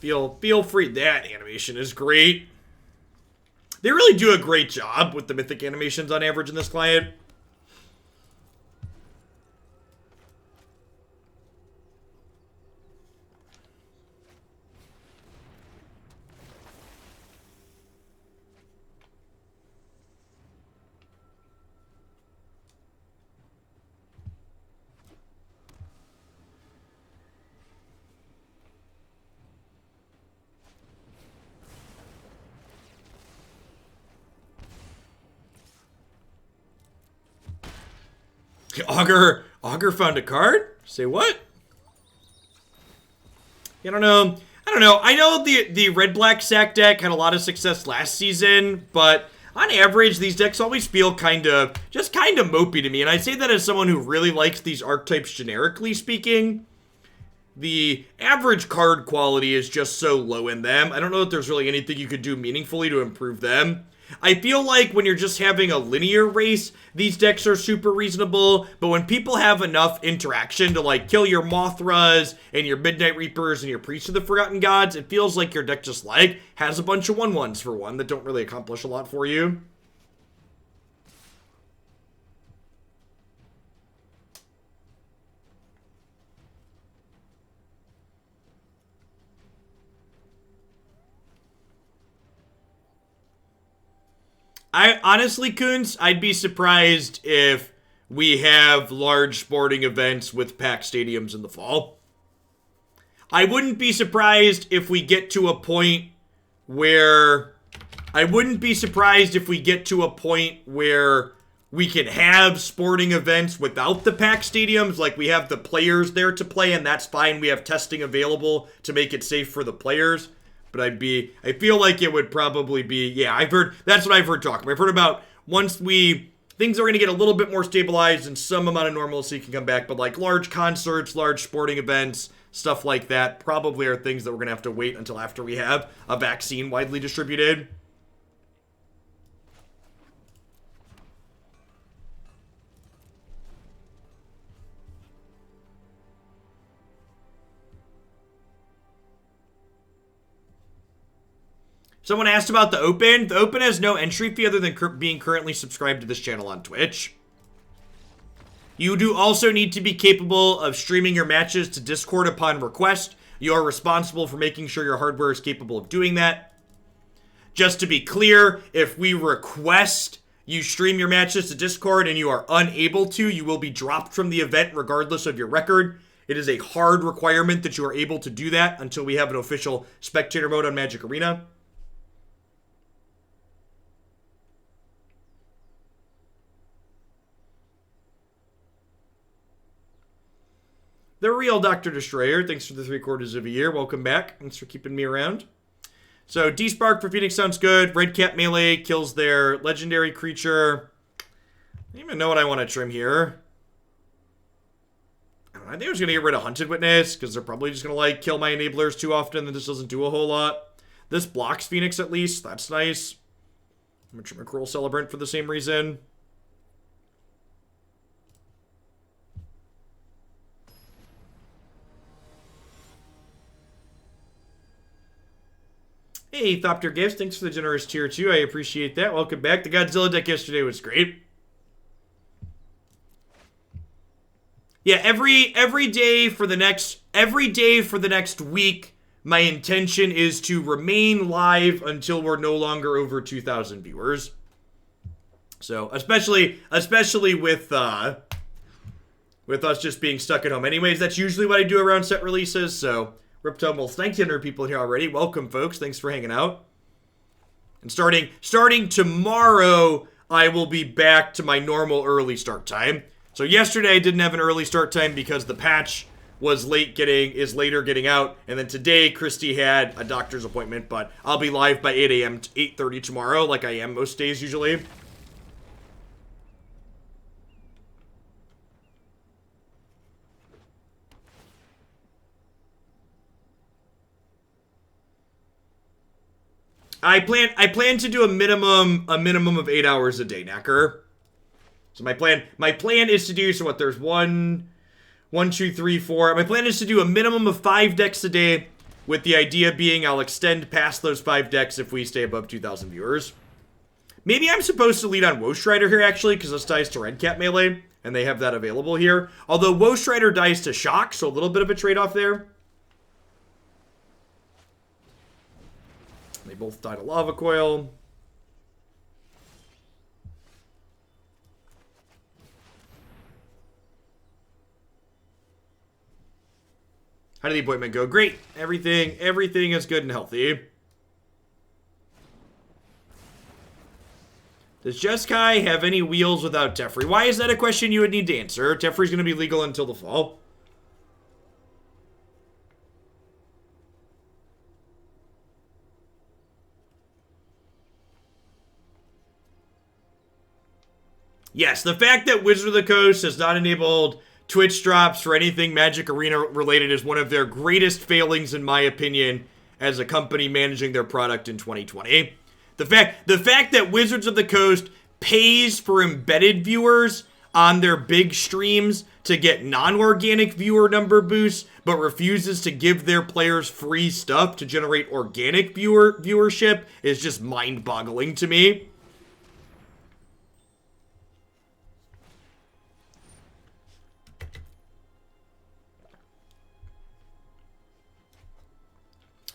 Feel free. That animation is great. They really do a great job with the mythic animations on average in this client. Augur found a card? Say what? I don't know. I know the red-black sack deck had a lot of success last season, but on average, these decks always feel kind of mopey to me. And I say that as someone who really likes these archetypes generically speaking. The average card quality is just so low in them. I don't know if there's really anything you could do meaningfully to improve them. I feel like when you're just having a linear race, these decks are super reasonable, but when people have enough interaction to like kill your Mothras and your Midnight Reapers and your Priests of the Forgotten Gods, it feels like your deck just like has a bunch of 1/1s for one that don't really accomplish a lot for you. Honestly, Coons, I'd be surprised if we have large sporting events with packed stadiums in the fall. I wouldn't be surprised if we get to a point where we can have sporting events without the packed stadiums, like we have the players there to play, and that's fine. We have testing available to make it safe for the players. But I feel like it would probably be, yeah, that's what I've heard talk about. I've heard about once things are going to get a little bit more stabilized and some amount of normalcy can come back, but like large concerts, large sporting events, stuff like that probably are things that we're going to have to wait until after we have a vaccine widely distributed. Someone asked about the Open. The Open has no entry fee other than being currently subscribed to this channel on Twitch. You do also need to be capable of streaming your matches to Discord upon request. You are responsible for making sure your hardware is capable of doing that. Just to be clear, if we request you stream your matches to Discord and you are unable to, you will be dropped from the event regardless of your record. It is a hard requirement that you are able to do that until we have an official spectator mode on Magic Arena. The real Dr. Destroyer, thanks for the 3/4 of a year. Welcome back. Thanks for keeping me around. So, Despark for Phoenix sounds good. Redcap Melee kills their legendary creature. I don't even know what I want to trim here. I think I was going to get rid of Hunted Witness, because they're probably just going to, like, kill my enablers too often, and this doesn't do a whole lot. This blocks Phoenix at least. That's nice. I'm going to trim a Cruel Celebrant for the same reason. Hey, Thopter Gifts, thanks for the generous tier 2. I appreciate that. Welcome back. The Godzilla deck yesterday was great. Yeah, every day for the next week, my intention is to remain live until we're no longer over 2,000 viewers. So, especially with us just being stuck at home. Anyways, that's usually what I do around set releases, so Ripto, almost 1,900 people here already. Welcome, folks. Thanks for hanging out. And starting tomorrow, I will be back to my normal early start time. So yesterday I didn't have an early start time because the patch was later getting out, and then today Christy had a doctor's appointment, but I'll be live by 8 a.m. to 8:30 tomorrow, like I am most days usually. I plan to do a minimum of 8 hours a day, Knacker. So my plan is to do, so what, there's 1, 2, 3, 4. My plan is to do a minimum of 5 decks a day, with the idea being I'll extend past those 5 decks if we stay above 2,000 viewers. Maybe I'm supposed to lead on Woe Strider here, actually, because this dies to Redcap Melee, and they have that available here. Although Woe Strider dies to Shock, so a little bit of a trade-off there. They both die to Lava Coil. How did the appointment go? Great. Everything is good and healthy. Does Jeskai have any wheels without Teferi? Why is that a question you would need to answer? Teferi's going to be legal until the fall. Yes, the fact that Wizard of the Coast has not enabled Twitch drops for anything Magic Arena related is one of their greatest failings, in my opinion, as a company managing their product in 2020. The fact that Wizards of the Coast pays for embedded viewers on their big streams to get non-organic viewer number boosts, but refuses to give their players free stuff to generate organic viewership is just mind-boggling to me.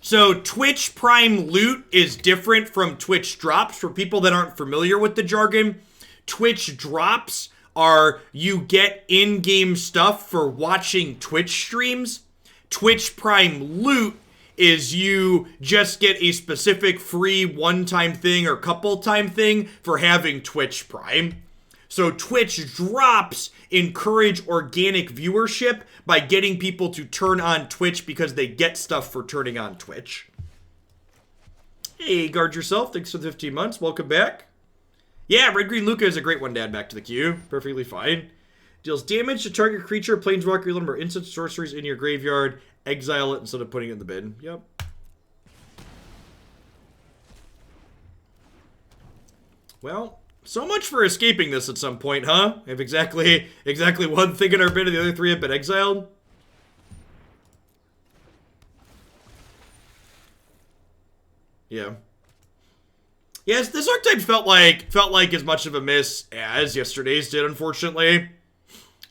So Twitch Prime Loot is different from Twitch Drops. For people that aren't familiar with the jargon, Twitch Drops are you get in-game stuff for watching Twitch streams. Twitch Prime Loot is you just get a specific free one-time thing or couple-time thing for having Twitch Prime. So Twitch Drops encourage organic viewership by getting people to turn on Twitch because they get stuff for turning on Twitch. Hey, Guard Yourself, thanks for the 15 months. Welcome back. Yeah, Red Green Luca is a great one to add back to the queue. Perfectly fine. Deals damage to target creature, planeswalker, element, or instant sorceries in your graveyard. Exile it instead of putting it in the bin. Yep. Well, so much for escaping this at some point, huh? We have exactly one thing in our bin and the other 3 have been exiled. Yeah. Yes, this archetype felt like as much of a miss as yesterday's did, unfortunately.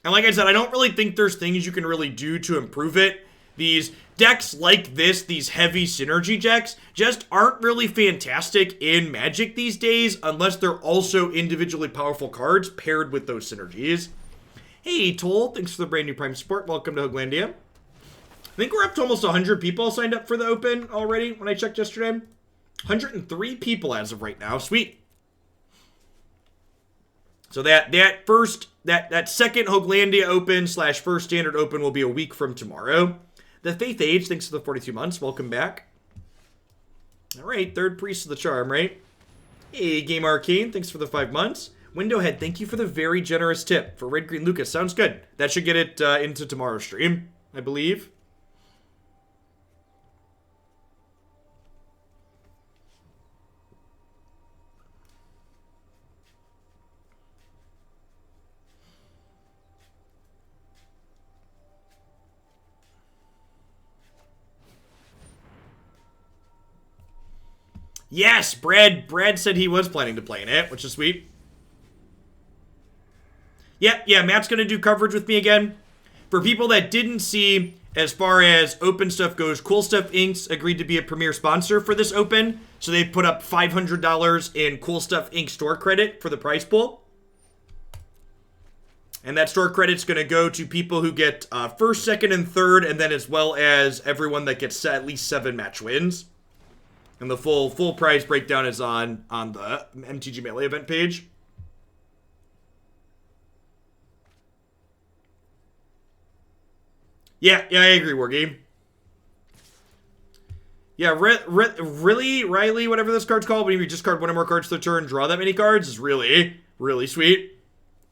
And like I said, I don't really think there's things you can really do to improve it. These decks like this, these heavy synergy decks, just aren't really fantastic in Magic these days unless they're also individually powerful cards paired with those synergies. Hey, Toll, thanks for the brand new Prime support. Welcome to Hooglandia. I think we're up to almost 100 people signed up for the Open already when I checked yesterday. 103 people as of right now. Sweet. So that second Hooglandia Open / first Standard Open will be a week from tomorrow. The Faith Age, thanks for the 42 months. Welcome back. All right, third Priest of the Charm, right? Hey, Game Arcane, thanks for the 5 months. Windowhead, thank you for the very generous tip for Red Green Lucas. Sounds good. That should get it into tomorrow's stream, I believe. Yes, Brad said he was planning to play in it, which is sweet. Yeah, Matt's going to do coverage with me again. For people that didn't see, as far as Open stuff goes, Cool Stuff Inc. agreed to be a premier sponsor for this Open. So they put up $500 in Cool Stuff Inc. store credit for the prize pool. And that store credit's going to go to people who get first, second, and third, and then as well as everyone that gets at least 7 match wins. And the full prize breakdown is on the MTG Melee event page. Yeah, I agree, Wargame. Yeah, really, Riley, whatever this card's called, when you just card one or more cards per turn, draw that many cards, is really, really sweet.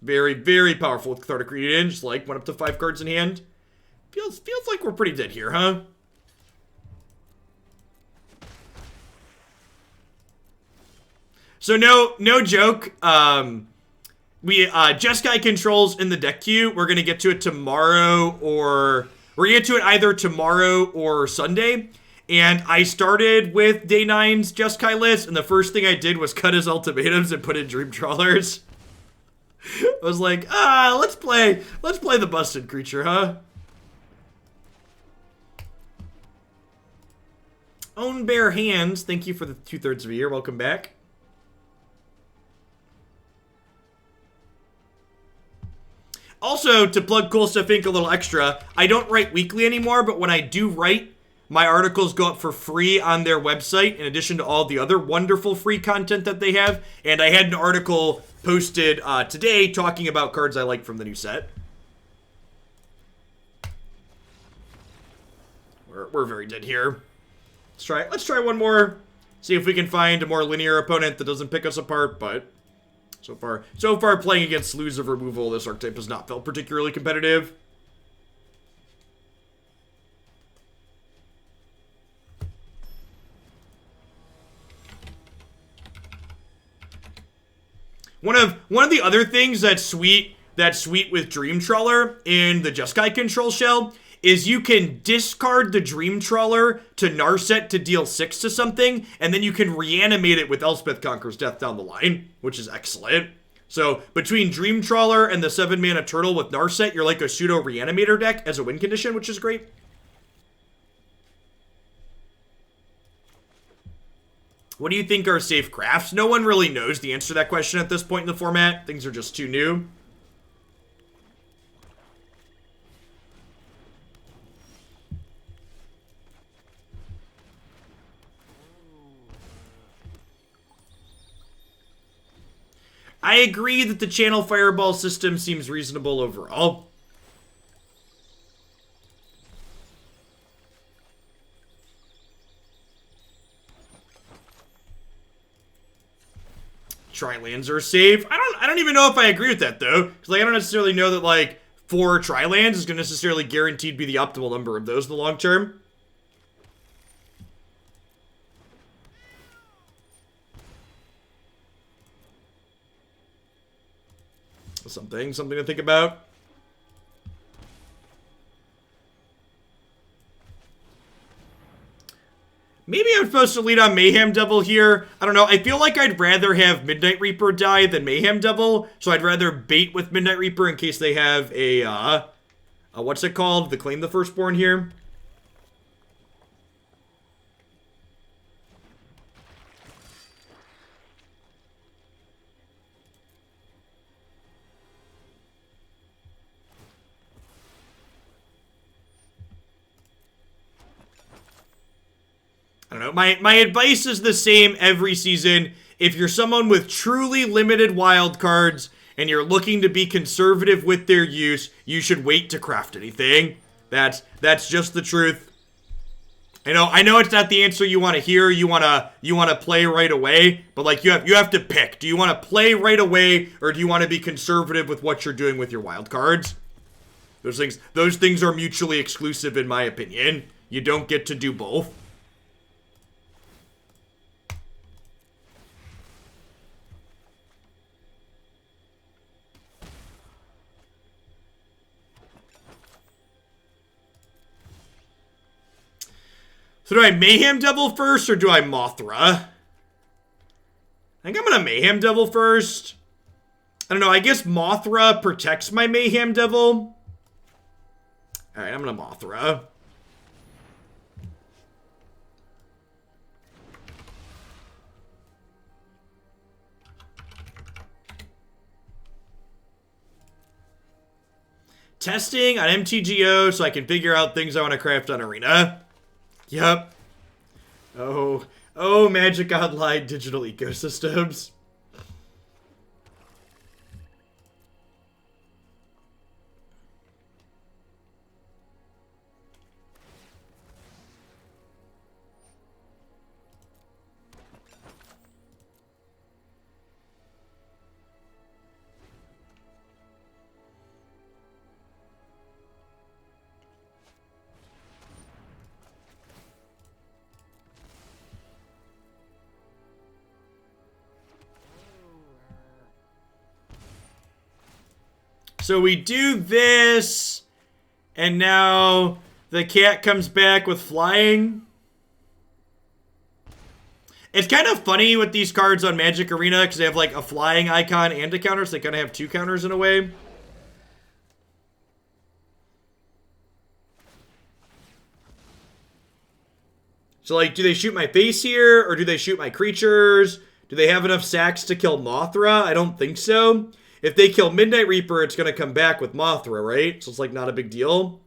Very, very powerful with Cathartic Reunion, just like went up to 5 cards in hand. Feels like we're pretty dead here, huh? So no joke. We Jeskai controls in the deck queue. We're gonna get to it tomorrow, or we're gonna get to it either tomorrow or Sunday. And I started with Day 9's Jeskai list, and the first thing I did was cut his ultimatums and put in Dream Trawlers. I was like, let's play the busted creature, huh? Own Bare Hands, thank you for the 2/3 of a year. Welcome back. Also, to plug Cool Stuff Inc. a little extra, I don't write weekly anymore, but when I do write, my articles go up for free on their website, in addition to all the other wonderful free content that they have. And I had an article posted today talking about cards I like from the new set. We're very dead here. Let's try one more. See if we can find a more linear opponent that doesn't pick us apart, but so far playing against Slews of Removal, this archetype has not felt particularly competitive. One of the other things that's sweet with Dream Trawler in the Jeskai control shell is you can discard the Dream Trawler to Narset to deal 6 to something, and then you can reanimate it with Elspeth Conqueror's Death down the line, which is excellent. So between Dream Trawler and the 7-mana Turtle with Narset, you're like a pseudo reanimator deck as a win condition, which is great. What do you think are safe crafts? No one really knows the answer to that question at this point in the format. Things are just too new. I agree that the Channel Fireball system seems reasonable overall. Tri-lands are safe. I don't even know if I agree with that, though. Because like, I don't necessarily know that, like, 4 Tri-lands is going to necessarily guaranteed be the optimal number of those in the long term. Something to think about. Maybe I'm supposed to lead on Mayhem Devil here. I don't know. I feel like I'd rather have Midnight Reaper die than Mayhem Devil. So I'd rather bait with Midnight Reaper in case they have a, what's it called? The Claim the Firstborn here. don't know. My advice is the same every season. If you're someone with truly limited wild cards and you're looking to be conservative with their use, you should wait to craft anything. That's just the truth. I know it's not the answer you want to hear. You want to play right away, but like you have to pick. Do you want to play right away, or do you want to be conservative with what you're doing with your wild cards? Those things are mutually exclusive in my opinion. You don't get to do both. So do I Mayhem Devil first, or do I Mothra? I think I'm gonna Mayhem Devil first. I don't know, I guess Mothra protects my Mayhem Devil. Alright, I'm gonna Mothra. Testing on MTGO so I can figure out things I want to craft on Arena. Yep. Oh, Magic Online digital ecosystems. So we do this, and now the cat comes back with flying. It's kind of funny with these cards on Magic Arena because they have like a flying icon and a counter, so they kind of have two counters in a way. So like, do they shoot my face here, or do they shoot my creatures? Do they have enough sacks to kill Mothra? I don't think so. If they kill Midnight Reaper, it's going to come back with Mothra, right? So it's like not a big deal.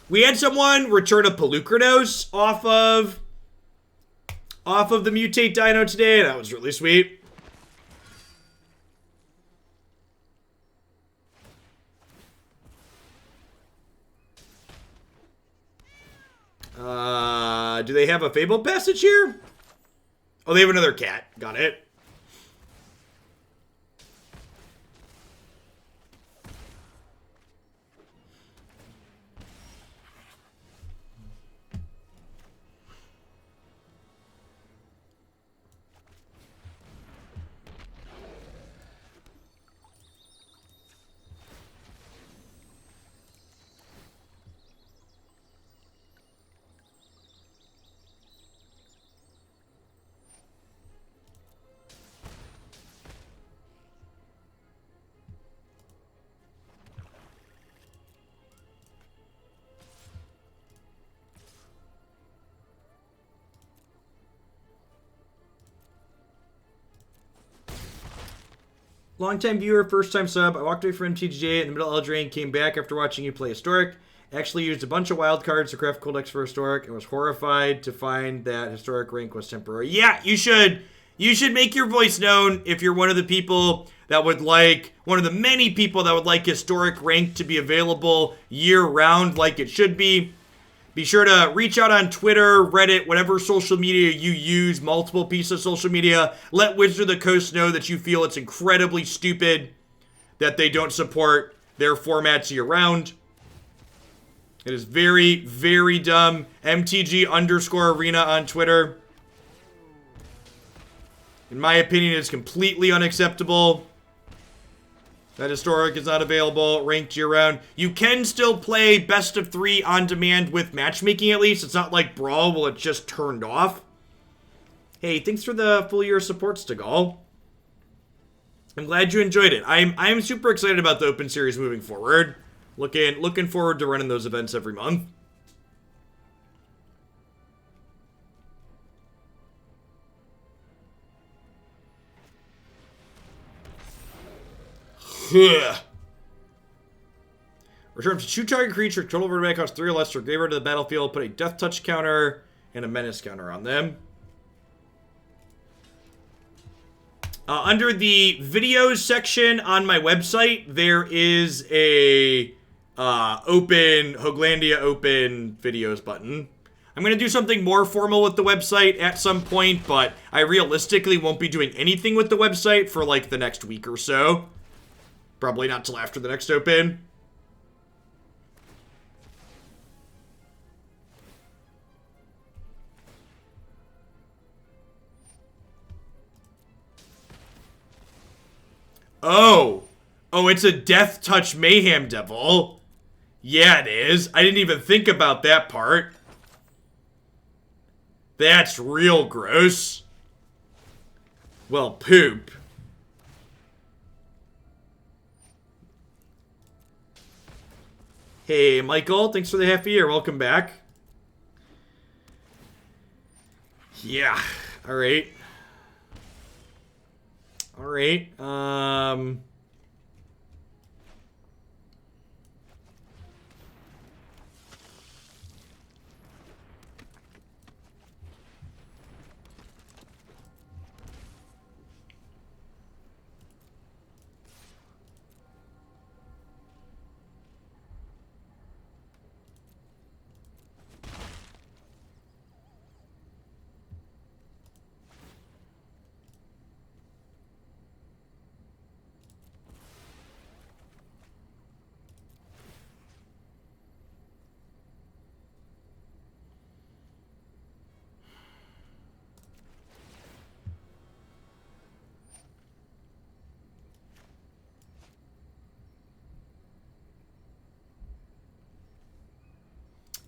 We had someone return a Pelucranos off of the Mutate Dino today. That was really sweet. Do they have a Fabled Passage here? Oh, they have another cat. Got it. Long-time viewer, first-time sub. I walked away from MTGA in the middle of Eldraine, came back after watching you play Historic. Actually used a bunch of wild cards to craft cool decks for Historic, and was horrified to find that Historic rank was temporary. Yeah, you should. You should make your voice known if you're one of the people that would like, one of the many people that would like Historic rank to be available year-round like it should be. Be sure to reach out on Twitter, Reddit, whatever social media you use, multiple pieces of social media. Let Wizard of the Coast know that you feel it's incredibly stupid that they don't support their formats year-round. It is very, very dumb. MTG_arena on Twitter. In my opinion, it's completely unacceptable that Historic is not available, ranked year-round. You can still play best of 3 on demand with matchmaking at least. It's not like Brawl, well, it's just turned off. Hey, thanks for the full year support, Stegall. I'm glad you enjoyed it. I'm super excited about the Open Series moving forward. Looking forward to running those events every month. Return to 2 target creature, total over mana cost 3 or less, or graveyard to the battlefield, put a Death Touch counter and a Menace counter on them. Under the videos section on my website, there is a Hoaglandia open videos button. I'm going to do something more formal with the website at some point, but I realistically won't be doing anything with the website for like the next week or so. Probably not till after the next open. Oh, it's a Death Touch Mayhem Devil. Yeah, it is. I didn't even think about that part. That's real gross. Well, poop. Hey, Michael, thanks for the half a year. Welcome back. Yeah, all right. All right.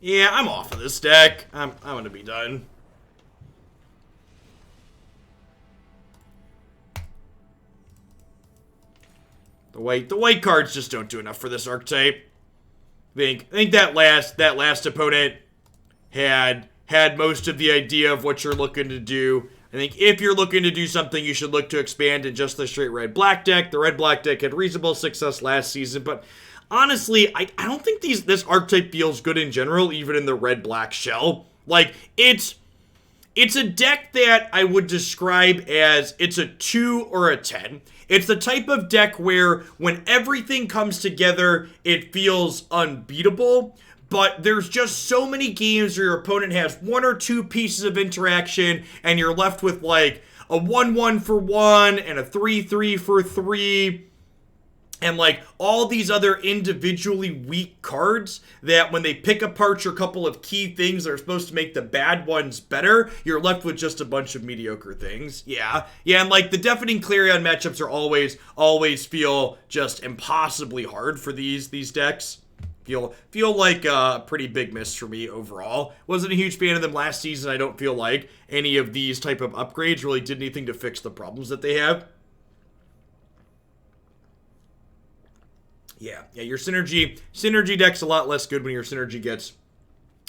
Yeah, I'm off of this deck. I'm gonna be done. The white cards just don't do enough for this archetype. I think that last opponent had most of the idea of what you're looking to do. I think if you're looking to do something, you should look to expand in just the straight red-black deck. The red-black deck had reasonable success last season, but honestly, I don't think this archetype feels good in general, even in the red-black shell. Like, it's a deck that I would describe as it's a 2 or a 10. It's the type of deck where when everything comes together, it feels unbeatable. But there's just so many games where your opponent has 1 or 2 pieces of interaction, and you're left with like a 1/1 for 1 and a 3/3 for 3. And like all these other individually weak cards that when they pick apart your couple of key things that are supposed to make the bad ones better, you're left with just a bunch of mediocre things. Yeah, and like the Deafening Clarion matchups are always feel just impossibly hard for these decks. Feel like a pretty big miss for me overall. Wasn't a huge fan of them last season. I don't feel like any of these type of upgrades really did anything to fix the problems that they have. Yeah, your synergy deck's a lot less good when your synergy gets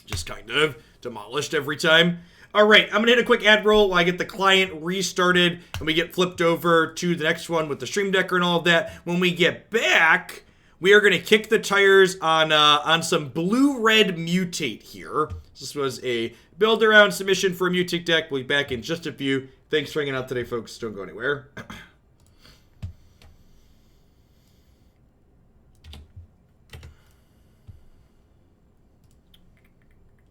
just kind of demolished every time. All right, I'm going to hit a quick ad roll while I get the client restarted and we get flipped over to the next one with the Stream Decker and all of that. When we get back, we are going to kick the tires on some blue-red Mutate here. This was a build-around submission for a Mutate deck. We'll be back in just a few. Thanks for hanging out today, folks. Don't go anywhere.